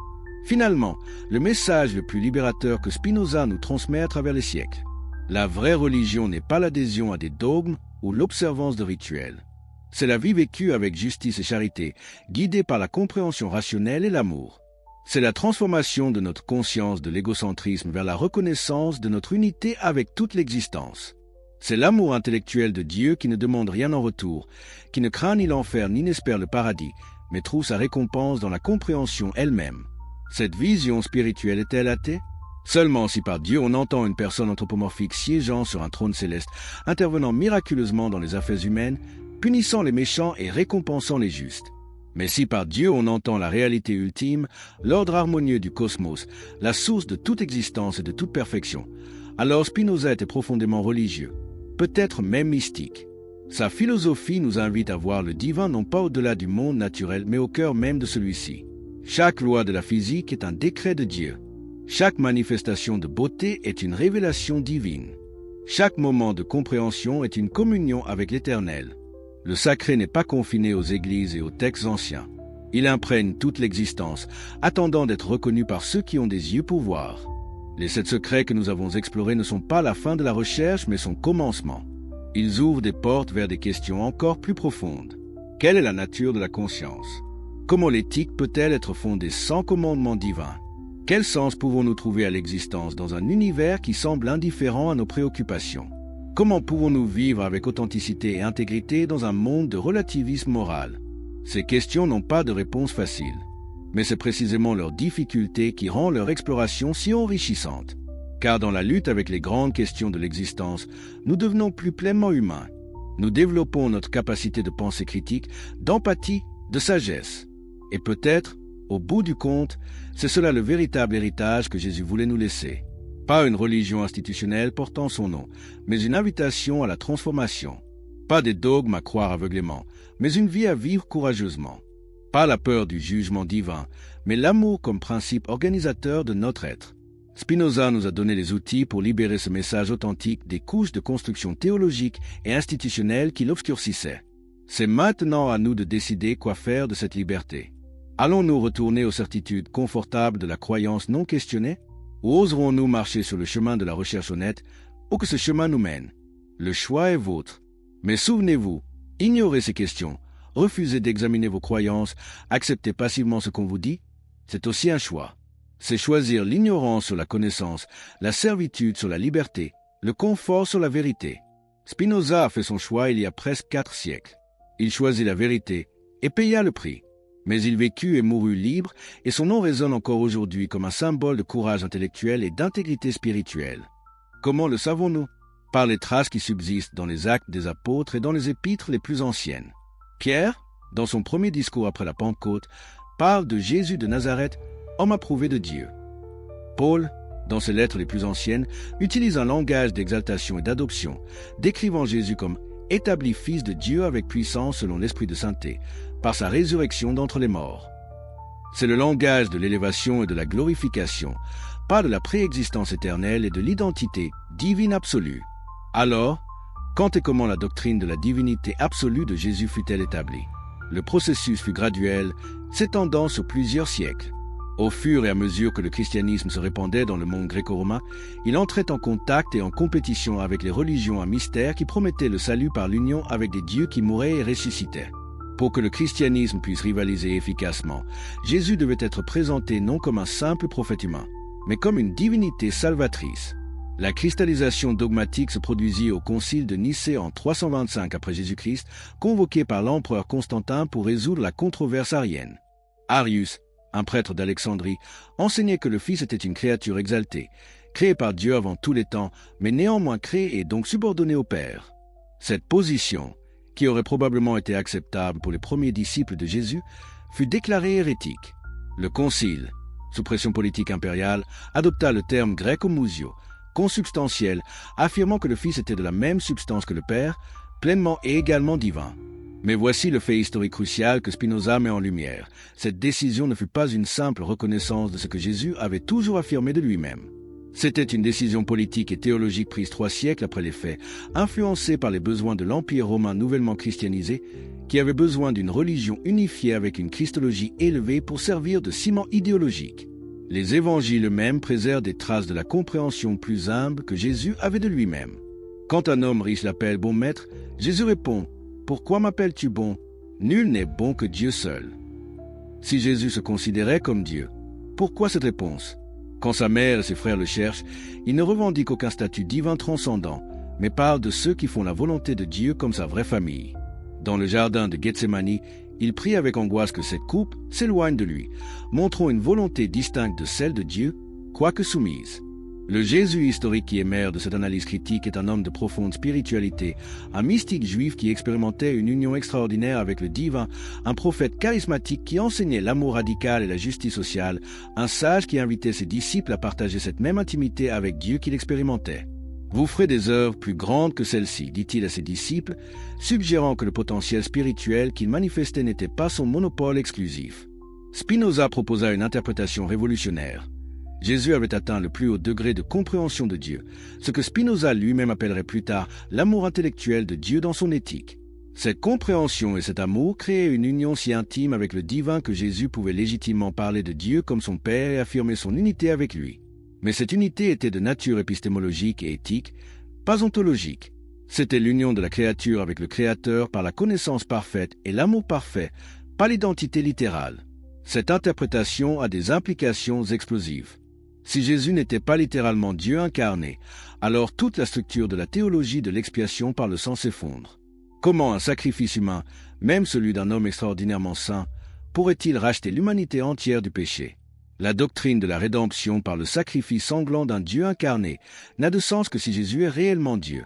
finalement, le message le plus libérateur que Spinoza nous transmet à travers les siècles. La vraie religion n'est pas l'adhésion à des dogmes ou l'observance de rituels. C'est la vie vécue avec justice et charité, guidée par la compréhension rationnelle et l'amour. C'est la transformation de notre conscience de l'égocentrisme vers la reconnaissance de notre unité avec toute l'existence. C'est l'amour intellectuel de Dieu qui ne demande rien en retour, qui ne craint ni l'enfer ni n'espère le paradis, mais trouve sa récompense dans la compréhension elle-même. Cette vision spirituelle est-elle athée? Seulement si par Dieu on entend une personne anthropomorphique siégeant sur un trône céleste, intervenant miraculeusement dans les affaires humaines, punissant les méchants et récompensant les justes. Mais si par Dieu on entend la réalité ultime, l'ordre harmonieux du cosmos, la source de toute existence et de toute perfection, alors Spinoza était profondément religieux, peut-être même mystique. Sa philosophie nous invite à voir le divin non pas au-delà du monde naturel, mais au cœur même de celui-ci. Chaque loi de la physique est un décret de Dieu. Chaque manifestation de beauté est une révélation divine. Chaque moment de compréhension est une communion avec l'Éternel. Le sacré n'est pas confiné aux églises et aux textes anciens. Il imprègne toute l'existence, attendant d'être reconnu par ceux qui ont des yeux pour voir. Les 7 secrets que nous avons explorés ne sont pas la fin de la recherche, mais son commencement. Ils ouvrent des portes vers des questions encore plus profondes. Quelle est la nature de la conscience? Comment l'éthique peut-elle être fondée sans commandement divin? Quel sens pouvons-nous trouver à l'existence dans un univers qui semble indifférent à nos préoccupations? Comment pouvons-nous vivre avec authenticité et intégrité dans un monde de relativisme moral? Ces questions n'ont pas de réponse facile, mais c'est précisément leur difficulté qui rend leur exploration si enrichissante. Car dans la lutte avec les grandes questions de l'existence, nous devenons plus pleinement humains. Nous développons notre capacité de pensée critique, d'empathie, de sagesse. Et peut-être, au bout du compte, c'est cela le véritable héritage que Jésus voulait nous laisser. Pas une religion institutionnelle portant son nom, mais une invitation à la transformation. Pas des dogmes à croire aveuglément, mais une vie à vivre courageusement. Pas la peur du jugement divin, mais l'amour comme principe organisateur de notre être. Spinoza nous a donné les outils pour libérer ce message authentique des couches de construction théologique et institutionnelle qui l'obscurcissaient. C'est maintenant à nous de décider quoi faire de cette liberté. Allons-nous retourner aux certitudes confortables de la croyance non questionnée, ou oserons-nous marcher sur le chemin de la recherche honnête, où que ce chemin nous mène? Le choix est vôtre. Mais souvenez-vous, ignorez ces questions, refusez d'examiner vos croyances, acceptez passivement ce qu'on vous dit, c'est aussi un choix. C'est choisir l'ignorance sur la connaissance, la servitude sur la liberté, le confort sur la vérité. Spinoza a fait son choix il y a presque 4 siècles. Il choisit la vérité et paya le prix. Mais il vécut et mourut libre, et son nom résonne encore aujourd'hui comme un symbole de courage intellectuel et d'intégrité spirituelle. Comment le savons-nous? Par les traces qui subsistent dans les actes des apôtres et dans les épîtres les plus anciennes. Pierre, dans son premier discours après la Pentecôte, parle de Jésus de Nazareth, homme approuvé de Dieu. Paul, dans ses lettres les plus anciennes, utilise un langage d'exaltation et d'adoption, décrivant Jésus comme établi fils de Dieu avec puissance selon l'esprit de sainteté, par sa résurrection d'entre les morts. C'est le langage de l'élévation et de la glorification, pas de la préexistence éternelle et de l'identité divine absolue. Alors, quand et comment la doctrine de la divinité absolue de Jésus fut-elle établie? Le processus fut graduel, s'étendant sur plusieurs siècles. Au fur et à mesure que le christianisme se répandait dans le monde gréco-romain, il entrait en contact et en compétition avec les religions à mystère qui promettaient le salut par l'union avec des dieux qui mouraient et ressuscitaient. Pour que le christianisme puisse rivaliser efficacement, Jésus devait être présenté non comme un simple prophète humain, mais comme une divinité salvatrice. La cristallisation dogmatique se produisit au concile de Nicée en 325 après Jésus-Christ, convoqué par l'empereur Constantin pour résoudre la controverse arienne. Arius, un prêtre d'Alexandrie, enseignait que le Fils était une créature exaltée, créée par Dieu avant tous les temps, mais néanmoins créée et donc subordonnée au Père. Cette position, qui aurait probablement été acceptable pour les premiers disciples de Jésus, fut déclarée hérétique. Le concile, sous pression politique impériale, adopta le terme grec homousio, consubstantiel, affirmant que le Fils était de la même substance que le Père, pleinement et également divin. Mais voici le fait historique crucial que Spinoza met en lumière. Cette décision ne fut pas une simple reconnaissance de ce que Jésus avait toujours affirmé de lui-même. C'était une décision politique et théologique prise 3 siècles après les faits, influencée par les besoins de l'Empire romain nouvellement christianisé, qui avait besoin d'une religion unifiée avec une christologie élevée pour servir de ciment idéologique. Les évangiles eux-mêmes préservent des traces de la compréhension plus humble que Jésus avait de lui-même. Quand un homme riche l'appelle « bon maître », Jésus répond « Pourquoi m'appelles-tu bon? Nul n'est bon que Dieu seul. » Si Jésus se considérait comme Dieu, pourquoi cette réponse? Quand sa mère et ses frères le cherchent, il ne revendique aucun statut divin transcendant, mais parle de ceux qui font la volonté de Dieu comme sa vraie famille. Dans le jardin de Gethsémani, il prie avec angoisse que cette coupe s'éloigne de lui, montrant une volonté distincte de celle de Dieu, quoique soumise. Le Jésus historique qui émerge de cette analyse critique est un homme de profonde spiritualité, un mystique juif qui expérimentait une union extraordinaire avec le divin, un prophète charismatique qui enseignait l'amour radical et la justice sociale, un sage qui invitait ses disciples à partager cette même intimité avec Dieu qu'il expérimentait. « Vous ferez des œuvres plus grandes que celles-ci », dit-il à ses disciples, suggérant que le potentiel spirituel qu'il manifestait n'était pas son monopole exclusif. Spinoza proposa une interprétation révolutionnaire. Jésus avait atteint le plus haut degré de compréhension de Dieu, ce que Spinoza lui-même appellerait plus tard l'amour intellectuel de Dieu dans son éthique. Cette compréhension et cet amour créaient une union si intime avec le divin que Jésus pouvait légitimement parler de Dieu comme son Père et affirmer son unité avec lui. Mais cette unité était de nature épistémologique et éthique, pas ontologique. C'était l'union de la créature avec le Créateur par la connaissance parfaite et l'amour parfait, pas l'identité littérale. Cette interprétation a des implications explosives. Si Jésus n'était pas littéralement Dieu incarné, alors toute la structure de la théologie de l'expiation par le sang s'effondre. Comment un sacrifice humain, même celui d'un homme extraordinairement saint, pourrait-il racheter l'humanité entière du péché? La doctrine de la rédemption par le sacrifice sanglant d'un Dieu incarné n'a de sens que si Jésus est réellement Dieu.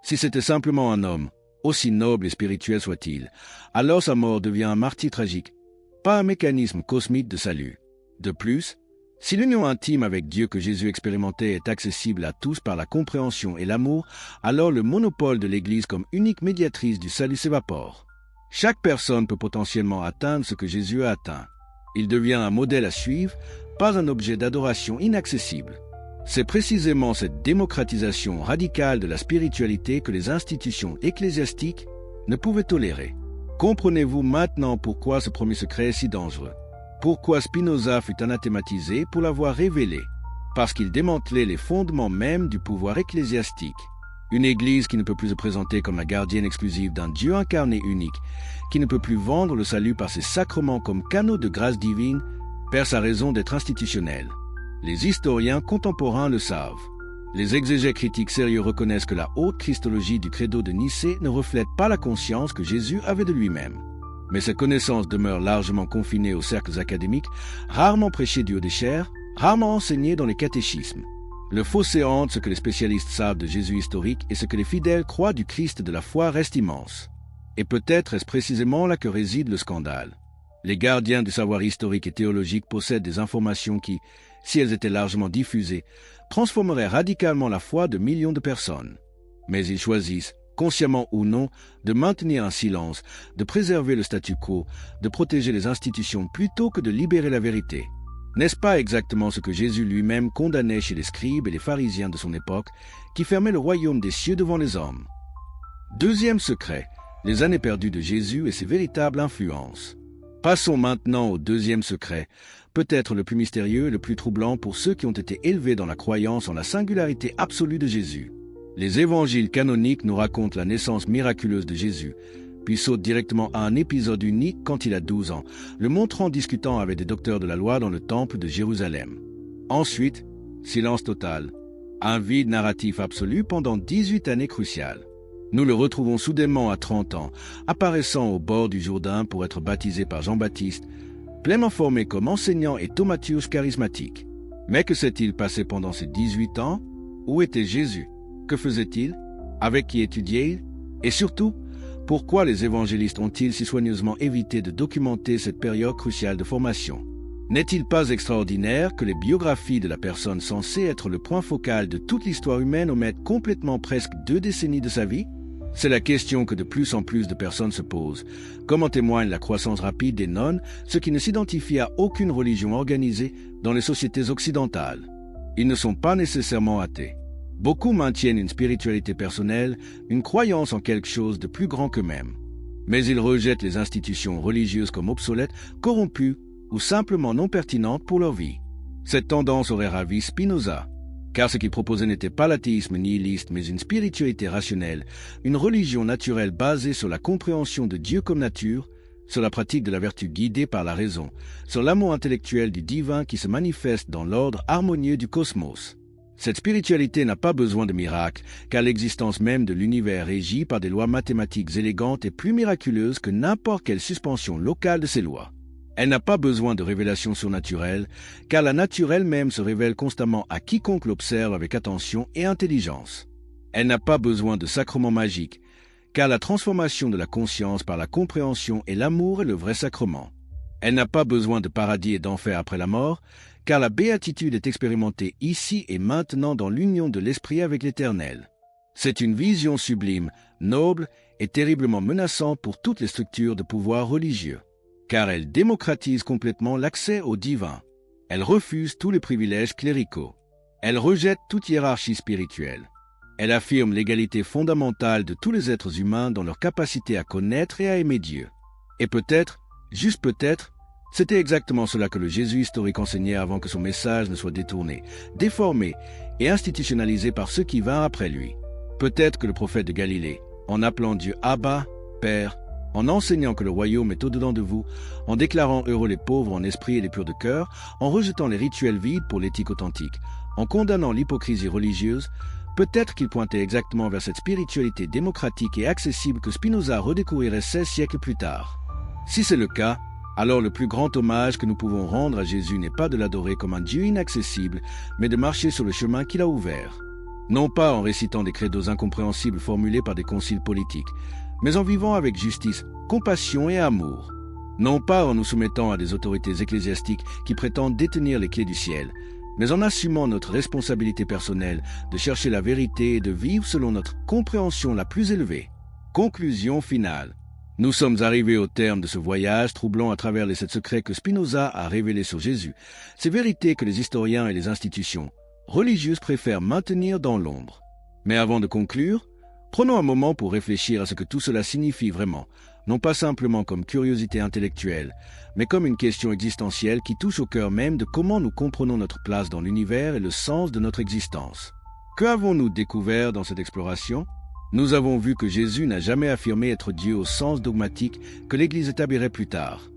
Si c'était simplement un homme, aussi noble et spirituel soit-il, alors sa mort devient un martyre tragique, pas un mécanisme cosmique de salut. De plus, si l'union intime avec Dieu que Jésus expérimentait est accessible à tous par la compréhension et l'amour, alors le monopole de l'Église comme unique médiatrice du salut s'évapore. Chaque personne peut potentiellement atteindre ce que Jésus a atteint. Il devient un modèle à suivre, pas un objet d'adoration inaccessible. C'est précisément cette démocratisation radicale de la spiritualité que les institutions ecclésiastiques ne pouvaient tolérer. Comprenez-vous maintenant pourquoi ce premier secret est si dangereux? Pourquoi Spinoza fut anathématisé pour l'avoir révélé? Parce qu'il démantelait les fondements mêmes du pouvoir ecclésiastique. Une Église qui ne peut plus se présenter comme la gardienne exclusive d'un Dieu incarné unique, qui ne peut plus vendre le salut par ses sacrements comme canaux de grâce divine, perd sa raison d'être institutionnelle. Les historiens contemporains le savent. Les exégètes critiques sérieux reconnaissent que la haute christologie du credo de Nicée ne reflète pas la conscience que Jésus avait de lui-même. Mais cette connaissance demeure largement confinée aux cercles académiques, rarement prêchée du haut des chaires, rarement enseignée dans les catéchismes. Le fossé entre ce que les spécialistes savent de Jésus historique et ce que les fidèles croient du Christ de la foi reste immense. Et peut-être est-ce précisément là que réside le scandale. Les gardiens du savoir historique et théologique possèdent des informations qui, si elles étaient largement diffusées, transformeraient radicalement la foi de millions de personnes. Mais ils choisissent, consciemment ou non, de maintenir un silence, de préserver le statu quo, de protéger les institutions plutôt que de libérer la vérité. N'est-ce pas exactement ce que Jésus lui-même condamnait chez les scribes et les pharisiens de son époque, qui fermaient le royaume des cieux devant les hommes? Deuxième secret, les années perdues de Jésus et ses véritables influences. Passons maintenant au deuxième secret, peut-être le plus mystérieux et le plus troublant pour ceux qui ont été élevés dans la croyance en la singularité absolue de Jésus. Les évangiles canoniques nous racontent la naissance miraculeuse de Jésus, puis sautent directement à un épisode unique quand il a 12 ans, le montrant discutant avec des docteurs de la loi dans le temple de Jérusalem. Ensuite, silence total, un vide narratif absolu pendant 18 années cruciales. Nous le retrouvons soudainement à 30 ans, apparaissant au bord du Jourdain pour être baptisé par Jean-Baptiste, pleinement formé comme enseignant et thaumaturge charismatique. Mais que s'est-il passé pendant ces 18 ans? Où était Jésus? Que faisait-il? Avec qui étudiait-il? Et surtout, pourquoi les évangélistes ont-ils si soigneusement évité de documenter cette période cruciale de formation? N'est-il pas extraordinaire que les biographies de la personne censée être le point focal de toute l'histoire humaine omettent complètement presque 2 décennies de sa vie? C'est la question que de plus en plus de personnes se posent, comme en témoigne la croissance rapide des nonnes, ce qui ne s'identifie à aucune religion organisée dans les sociétés occidentales. Ils ne sont pas nécessairement athées. Beaucoup maintiennent une spiritualité personnelle, une croyance en quelque chose de plus grand qu'eux-mêmes. Mais ils rejettent les institutions religieuses comme obsolètes, corrompues ou simplement non pertinentes pour leur vie. Cette tendance aurait ravi Spinoza, car ce qu'il proposait n'était pas l'athéisme nihiliste, mais une spiritualité rationnelle, une religion naturelle basée sur la compréhension de Dieu comme nature, sur la pratique de la vertu guidée par la raison, sur l'amour intellectuel du divin qui se manifeste dans l'ordre harmonieux du cosmos. Cette spiritualité n'a pas besoin de miracles, car l'existence même de l'univers régie par des lois mathématiques élégantes est plus miraculeuse que n'importe quelle suspension locale de ces lois. Elle n'a pas besoin de révélations surnaturelles, car la nature elle-même se révèle constamment à quiconque l'observe avec attention et intelligence. Elle n'a pas besoin de sacrements magiques, car la transformation de la conscience par la compréhension et l'amour est le vrai sacrement. Elle n'a pas besoin de paradis et d'enfer après la mort, car la béatitude est expérimentée ici et maintenant dans l'union de l'Esprit avec l'Éternel. C'est une vision sublime, noble et terriblement menaçante pour toutes les structures de pouvoir religieux, car elle démocratise complètement l'accès au divin. Elle refuse tous les privilèges cléricaux. Elle rejette toute hiérarchie spirituelle. Elle affirme l'égalité fondamentale de tous les êtres humains dans leur capacité à connaître et à aimer Dieu. Et peut-être, juste peut-être, c'était exactement cela que le Jésus historique enseignait avant que son message ne soit détourné, déformé et institutionnalisé par ceux qui vinrent après lui. Peut-être que le prophète de Galilée, en appelant Dieu Abba, Père, en enseignant que le royaume est au-dedans de vous, en déclarant heureux les pauvres en esprit et les purs de cœur, en rejetant les rituels vides pour l'éthique authentique, en condamnant l'hypocrisie religieuse, peut-être qu'il pointait exactement vers cette spiritualité démocratique et accessible que Spinoza redécouvrirait 16 siècles plus tard. Si c'est le cas, alors le plus grand hommage que nous pouvons rendre à Jésus n'est pas de l'adorer comme un Dieu inaccessible, mais de marcher sur le chemin qu'il a ouvert. Non pas en récitant des credos incompréhensibles formulés par des conciles politiques, mais en vivant avec justice, compassion et amour. Non pas en nous soumettant à des autorités ecclésiastiques qui prétendent détenir les clés du ciel, mais en assumant notre responsabilité personnelle de chercher la vérité et de vivre selon notre compréhension la plus élevée. Conclusion finale. Nous sommes arrivés au terme de ce voyage troublant à travers les 7 secrets que Spinoza a révélés sur Jésus, ces vérités que les historiens et les institutions, religieuse préfère maintenir dans l'ombre. Mais avant de conclure, prenons un moment pour réfléchir à ce que tout cela signifie vraiment, non pas simplement comme curiosité intellectuelle, mais comme une question existentielle qui touche au cœur même de comment nous comprenons notre place dans l'univers et le sens de notre existence. Que avons-nous découvert dans cette exploration ? Nous avons vu que Jésus n'a jamais affirmé être Dieu au sens dogmatique que l'Église établirait plus tard.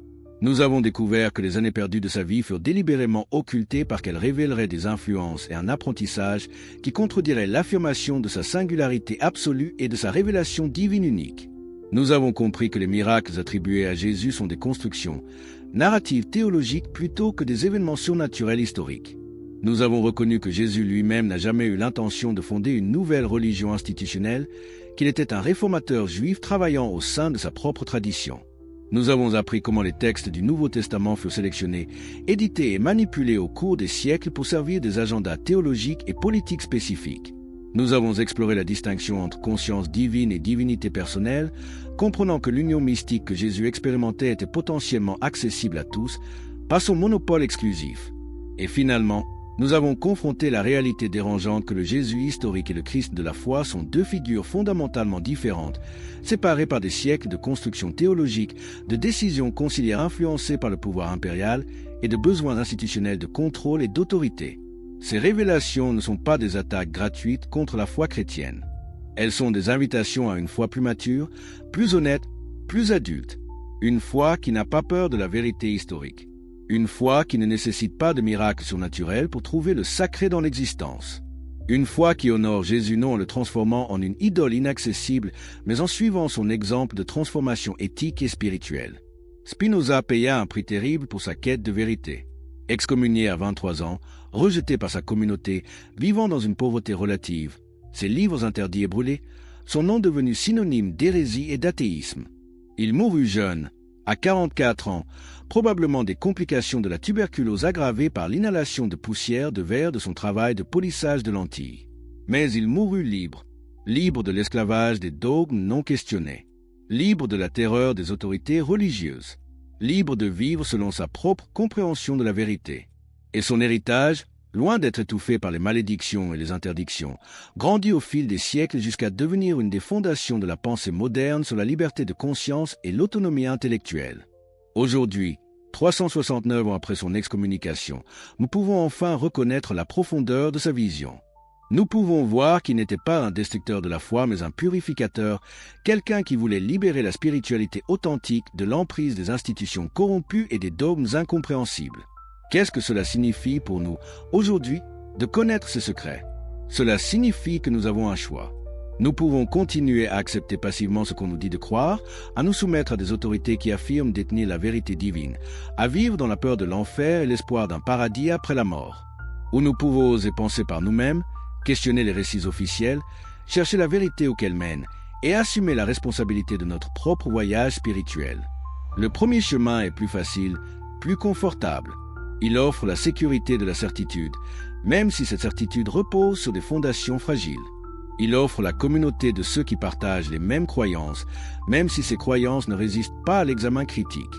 Nous avons découvert que les années perdues de sa vie furent délibérément occultées parce qu'elles révéleraient des influences et un apprentissage qui contrediraient l'affirmation de sa singularité absolue et de sa révélation divine unique. Nous avons compris que les miracles attribués à Jésus sont des constructions, narratives théologiques plutôt que des événements surnaturels historiques. Nous avons reconnu que Jésus lui-même n'a jamais eu l'intention de fonder une nouvelle religion institutionnelle, qu'il était un réformateur juif travaillant au sein de sa propre tradition. Nous avons appris comment les textes du Nouveau Testament furent sélectionnés, édités et manipulés au cours des siècles pour servir des agendas théologiques et politiques spécifiques. Nous avons exploré la distinction entre conscience divine et divinité personnelle, comprenant que l'union mystique que Jésus expérimentait était potentiellement accessible à tous, par son monopole exclusif. Et finalement, nous avons confronté la réalité dérangeante que le Jésus historique et le Christ de la foi sont deux figures fondamentalement différentes, séparées par des siècles de construction théologique, de décisions conciliaires influencées par le pouvoir impérial et de besoins institutionnels de contrôle et d'autorité. Ces révélations ne sont pas des attaques gratuites contre la foi chrétienne. Elles sont des invitations à une foi plus mature, plus honnête, plus adulte. Une foi qui n'a pas peur de la vérité historique. Une foi qui ne nécessite pas de miracles surnaturels pour trouver le sacré dans l'existence. Une foi qui honore Jésus non en le transformant en une idole inaccessible, mais en suivant son exemple de transformation éthique et spirituelle. Spinoza paya un prix terrible pour sa quête de vérité. Excommunié à 23 ans, rejeté par sa communauté, vivant dans une pauvreté relative, ses livres interdits et brûlés, son nom devenu synonyme d'hérésie et d'athéisme. Il mourut jeune, à 44 ans, probablement des complications de la tuberculose aggravées par l'inhalation de poussière de verre de son travail de polissage de lentilles. Mais il mourut libre, libre de l'esclavage des dogmes non questionnés, libre de la terreur des autorités religieuses, libre de vivre selon sa propre compréhension de la vérité. Et son héritage, loin d'être étouffé par les malédictions et les interdictions, grandit au fil des siècles jusqu'à devenir une des fondations de la pensée moderne sur la liberté de conscience et l'autonomie intellectuelle. Aujourd'hui, 369 ans après son excommunication, nous pouvons enfin reconnaître la profondeur de sa vision. Nous pouvons voir qu'il n'était pas un destructeur de la foi, mais un purificateur, quelqu'un qui voulait libérer la spiritualité authentique de l'emprise des institutions corrompues et des dogmes incompréhensibles. Qu'est-ce que cela signifie pour nous, aujourd'hui, de connaître ces secrets ? Cela signifie que nous avons un choix. Nous pouvons continuer à accepter passivement ce qu'on nous dit de croire, à nous soumettre à des autorités qui affirment détenir la vérité divine, à vivre dans la peur de l'enfer et l'espoir d'un paradis après la mort. Ou nous pouvons oser penser par nous-mêmes, questionner les récits officiels, chercher la vérité où qu'elle mène et assumer la responsabilité de notre propre voyage spirituel. Le premier chemin est plus facile, plus confortable. Il offre la sécurité de la certitude, même si cette certitude repose sur des fondations fragiles. Il offre la communauté de ceux qui partagent les mêmes croyances, même si ces croyances ne résistent pas à l'examen critique.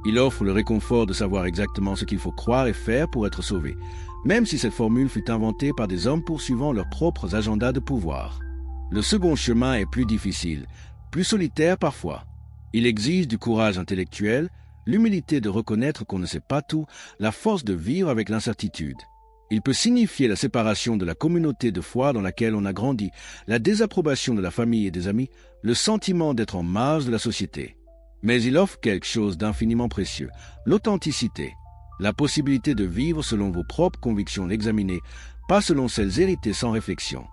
Il offre le réconfort de savoir exactement ce qu'il faut croire et faire pour être sauvé, même si cette formule fut inventée par des hommes poursuivant leurs propres agendas de pouvoir. Le second chemin est plus difficile, plus solitaire parfois. Il exige du courage intellectuel, l'humilité de reconnaître qu'on ne sait pas tout, la force de vivre avec l'incertitude. Il peut signifier la séparation de la communauté de foi dans laquelle on a grandi, la désapprobation de la famille et des amis, le sentiment d'être en marge de la société. Mais il offre quelque chose d'infiniment précieux, l'authenticité, la possibilité de vivre selon vos propres convictions examinées, pas selon celles héritées sans réflexion.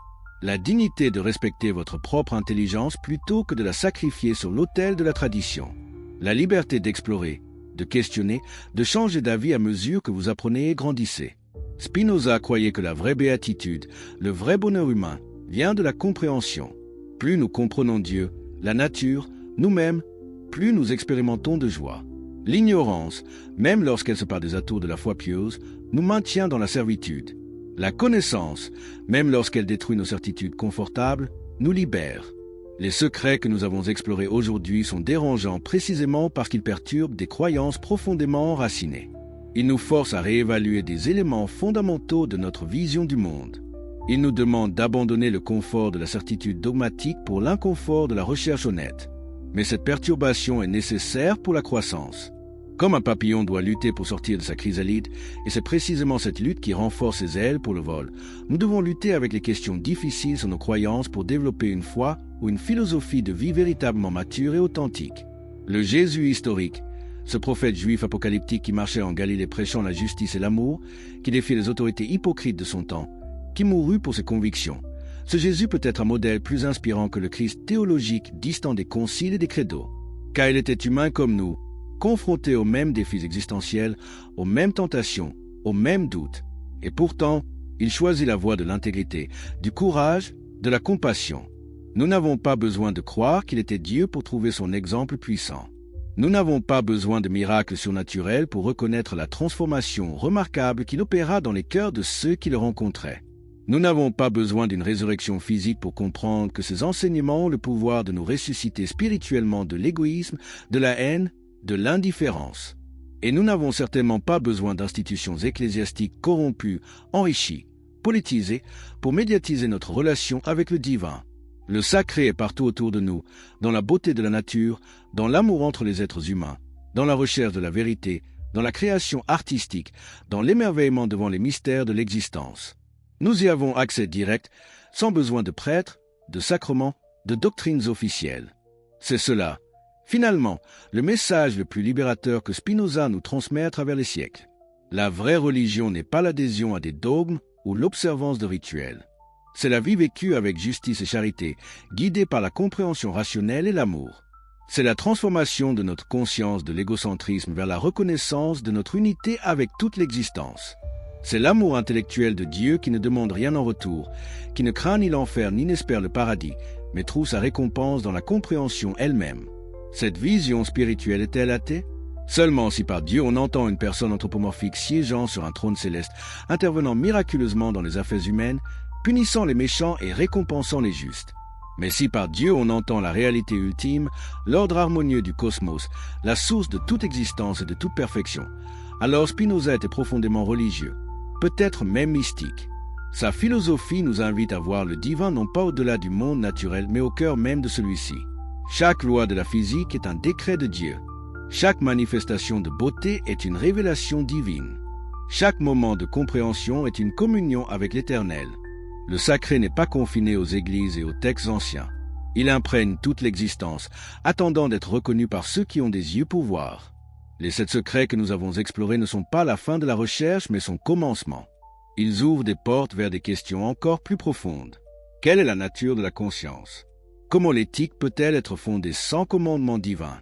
La dignité de respecter votre propre intelligence plutôt que de la sacrifier sur l'autel de la tradition. La liberté d'explorer, de questionner, de changer d'avis à mesure que vous apprenez et grandissez. Spinoza croyait que la vraie béatitude, le vrai bonheur humain, vient de la compréhension. Plus nous comprenons Dieu, la nature, nous-mêmes, plus nous expérimentons de joie. L'ignorance, même lorsqu'elle se part des atours de la foi pieuse, nous maintient dans la servitude. La connaissance, même lorsqu'elle détruit nos certitudes confortables, nous libère. Les secrets que nous avons explorés aujourd'hui sont dérangeants précisément parce qu'ils perturbent des croyances profondément enracinées. Il nous force à réévaluer des éléments fondamentaux de notre vision du monde. Il nous demande d'abandonner le confort de la certitude dogmatique pour l'inconfort de la recherche honnête. Mais cette perturbation est nécessaire pour la croissance. Comme un papillon doit lutter pour sortir de sa chrysalide, et c'est précisément cette lutte qui renforce ses ailes pour le vol, nous devons lutter avec les questions difficiles sur nos croyances pour développer une foi ou une philosophie de vie véritablement mature et authentique. Le Jésus historique, ce prophète juif apocalyptique qui marchait en Galilée prêchant la justice et l'amour, qui défiait les autorités hypocrites de son temps, qui mourut pour ses convictions. Ce Jésus peut être un modèle plus inspirant que le Christ théologique distant des conciles et des credos, car il était humain comme nous, confronté aux mêmes défis existentiels, aux mêmes tentations, aux mêmes doutes. Et pourtant, il choisit la voie de l'intégrité, du courage, de la compassion. Nous n'avons pas besoin de croire qu'il était Dieu pour trouver son exemple puissant. Nous n'avons pas besoin de miracles surnaturels pour reconnaître la transformation remarquable qu'il opéra dans les cœurs de ceux qui le rencontraient. Nous n'avons pas besoin d'une résurrection physique pour comprendre que ces enseignements ont le pouvoir de nous ressusciter spirituellement de l'égoïsme, de la haine, de l'indifférence. Et nous n'avons certainement pas besoin d'institutions ecclésiastiques corrompues, enrichies, politisées, pour médiatiser notre relation avec le divin. Le sacré est partout autour de nous, dans la beauté de la nature, dans l'amour entre les êtres humains, dans la recherche de la vérité, dans la création artistique, dans l'émerveillement devant les mystères de l'existence. Nous y avons accès direct, sans besoin de prêtres, de sacrements, de doctrines officielles. C'est cela, finalement, le message le plus libérateur que Spinoza nous transmet à travers les siècles. La vraie religion n'est pas l'adhésion à des dogmes ou l'observance de rituels. C'est la vie vécue avec justice et charité, guidée par la compréhension rationnelle et l'amour. C'est la transformation de notre conscience de l'égocentrisme vers la reconnaissance de notre unité avec toute l'existence. C'est l'amour intellectuel de Dieu qui ne demande rien en retour, qui ne craint ni l'enfer ni n'espère le paradis, mais trouve sa récompense dans la compréhension elle-même. Cette vision spirituelle est-elle athée? Seulement si par Dieu on entend une personne anthropomorphique siégeant sur un trône céleste, intervenant miraculeusement dans les affaires humaines, punissant les méchants et récompensant les justes. Mais si par Dieu on entend la réalité ultime, l'ordre harmonieux du cosmos, la source de toute existence et de toute perfection, alors Spinoza était profondément religieux, peut-être même mystique. Sa philosophie nous invite à voir le divin non pas au-delà du monde naturel, mais au cœur même de celui-ci. Chaque loi de la physique est un décret de Dieu. Chaque manifestation de beauté est une révélation divine. Chaque moment de compréhension est une communion avec l'Éternel. Le sacré n'est pas confiné aux églises et aux textes anciens. Il imprègne toute l'existence, attendant d'être reconnu par ceux qui ont des yeux pour voir. Les 7 secrets que nous avons explorés ne sont pas la fin de la recherche, mais son commencement. Ils ouvrent des portes vers des questions encore plus profondes. Quelle est la nature de la conscience? Comment l'éthique peut-elle être fondée sans commandement divin?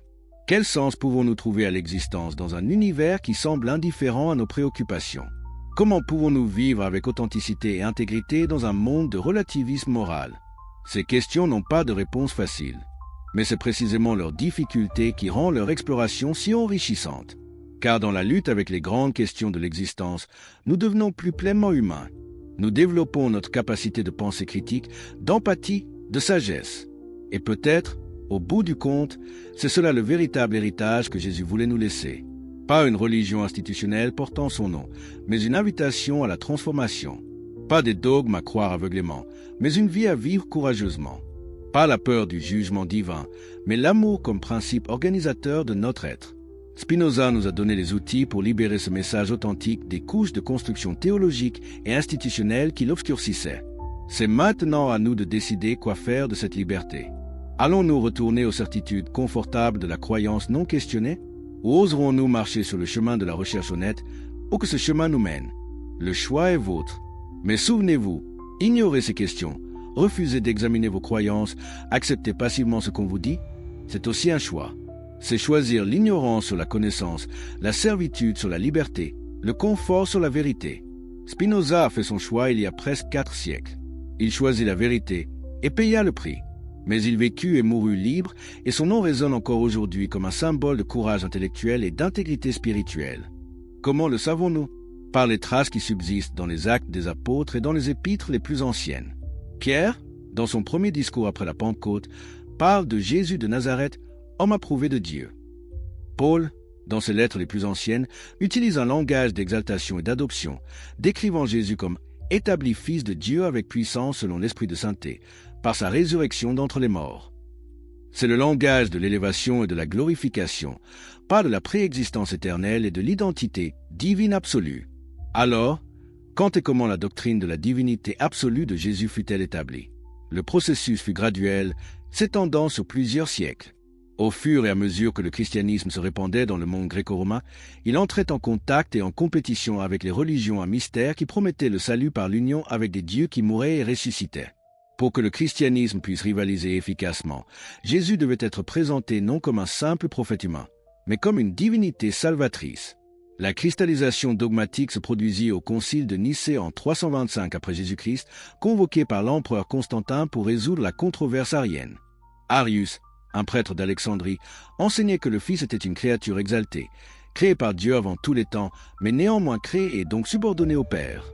Quel sens pouvons-nous trouver à l'existence dans un univers qui semble indifférent à nos préoccupations? Comment pouvons-nous vivre avec authenticité et intégrité dans un monde de relativisme moral? Ces questions n'ont pas de réponse facile. Mais c'est précisément leur difficulté qui rend leur exploration si enrichissante. Car dans la lutte avec les grandes questions de l'existence, nous devenons plus pleinement humains. Nous développons notre capacité de pensée critique, d'empathie, de sagesse. Et peut-être, au bout du compte, c'est cela le véritable héritage que Jésus voulait nous laisser. Pas une religion institutionnelle portant son nom, mais une invitation à la transformation. Pas des dogmes à croire aveuglément, mais une vie à vivre courageusement. Pas la peur du jugement divin, mais l'amour comme principe organisateur de notre être. Spinoza nous a donné les outils pour libérer ce message authentique des couches de construction théologique et institutionnelle qui l'obscurcissaient. C'est maintenant à nous de décider quoi faire de cette liberté. Allons-nous retourner aux certitudes confortables de la croyance non questionnée, ou oserons-nous marcher sur le chemin de la recherche honnête, où que ce chemin nous mène? Le choix est vôtre. Mais souvenez-vous, ignorez ces questions, refusez d'examiner vos croyances, acceptez passivement ce qu'on vous dit, c'est aussi un choix. C'est choisir l'ignorance sur la connaissance, la servitude sur la liberté, le confort sur la vérité. Spinoza a fait son choix il y a presque 4 siècles. Il choisit la vérité et paya le prix. Mais il vécut et mourut libre, et son nom résonne encore aujourd'hui comme un symbole de courage intellectuel et d'intégrité spirituelle. Comment le savons-nous? Par les traces qui subsistent dans les actes des apôtres et dans les épîtres les plus anciennes. Pierre, dans son premier discours après la Pentecôte, parle de Jésus de Nazareth, homme approuvé de Dieu. Paul, dans ses lettres les plus anciennes, utilise un langage d'exaltation et d'adoption, décrivant Jésus comme établi fils de Dieu avec puissance selon l'esprit de sainteté, par sa résurrection d'entre les morts. C'est le langage de l'élévation et de la glorification, pas de la préexistence éternelle et de l'identité divine absolue. Alors, quand et comment la doctrine de la divinité absolue de Jésus fut-elle établie? Le processus fut graduel, s'étendant sur plusieurs siècles. Au fur et à mesure que le christianisme se répandait dans le monde gréco-romain, il entrait en contact et en compétition avec les religions à mystère qui promettaient le salut par l'union avec des dieux qui mouraient et ressuscitaient. Pour que le christianisme puisse rivaliser efficacement, Jésus devait être présenté non comme un simple prophète humain, mais comme une divinité salvatrice. La cristallisation dogmatique se produisit au concile de Nicée en 325 après Jésus-Christ, convoqué par l'empereur Constantin pour résoudre la controverse arienne. Arius, un prêtre d'Alexandrie, enseignait que le Fils était une créature exaltée, créée par Dieu avant tous les temps, mais néanmoins créée et donc subordonnée au Père.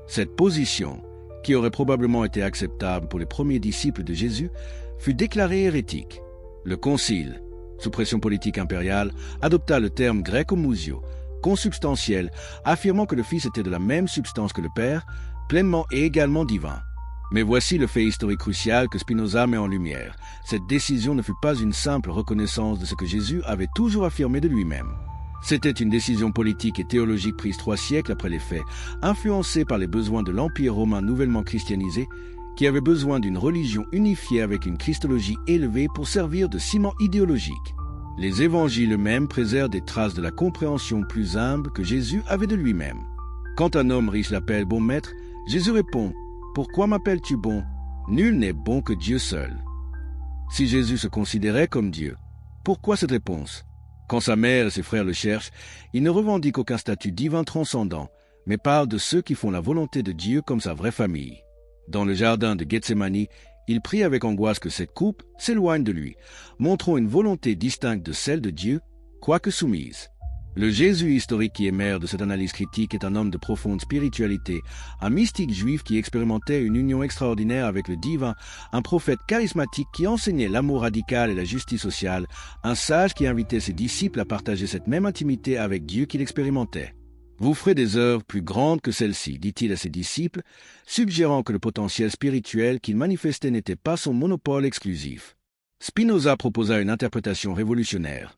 Cette position, qui aurait probablement été acceptable pour les premiers disciples de Jésus, fut déclarée hérétique. Le concile, sous pression politique impériale, adopta le terme grec homousio, consubstantiel, affirmant que le Fils était de la même substance que le Père, pleinement et également divin. Mais voici le fait historique crucial que Spinoza met en lumière. Cette décision ne fut pas une simple reconnaissance de ce que Jésus avait toujours affirmé de lui-même. C'était une décision politique et théologique prise 3 siècles après les faits, influencée par les besoins de l'Empire romain nouvellement christianisé, qui avait besoin d'une religion unifiée avec une christologie élevée pour servir de ciment idéologique. Les évangiles eux-mêmes préservent des traces de la compréhension plus humble que Jésus avait de lui-même. Quand un homme riche l'appelle « bon maître », Jésus répond « Pourquoi m'appelles-tu bon? Nul n'est bon que Dieu seul. » Si Jésus se considérait comme Dieu, pourquoi cette réponse? Quand sa mère et ses frères le cherchent, il ne revendique aucun statut divin transcendant, mais parle de ceux qui font la volonté de Dieu comme sa vraie famille. Dans le jardin de Gethsémani, il prie avec angoisse que cette coupe s'éloigne de lui, montrant une volonté distincte de celle de Dieu, quoique soumise. Le Jésus historique qui émerge de cette analyse critique est un homme de profonde spiritualité, un mystique juif qui expérimentait une union extraordinaire avec le divin, un prophète charismatique qui enseignait l'amour radical et la justice sociale, un sage qui invitait ses disciples à partager cette même intimité avec Dieu qu'il expérimentait. Vous ferez des œuvres plus grandes que celles-ci, dit-il à ses disciples, suggérant que le potentiel spirituel qu'il manifestait n'était pas son monopole exclusif. Spinoza proposa une interprétation révolutionnaire.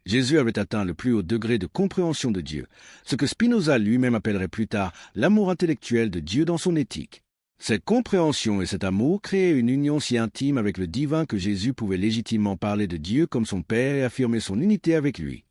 Jésus avait atteint le plus haut degré de compréhension de Dieu, ce que Spinoza lui-même appellerait plus tard l'amour intellectuel de Dieu dans son éthique. Cette compréhension et cet amour créaient une union si intime avec le divin que Jésus pouvait légitimement parler de Dieu comme son Père et affirmer son unité avec lui.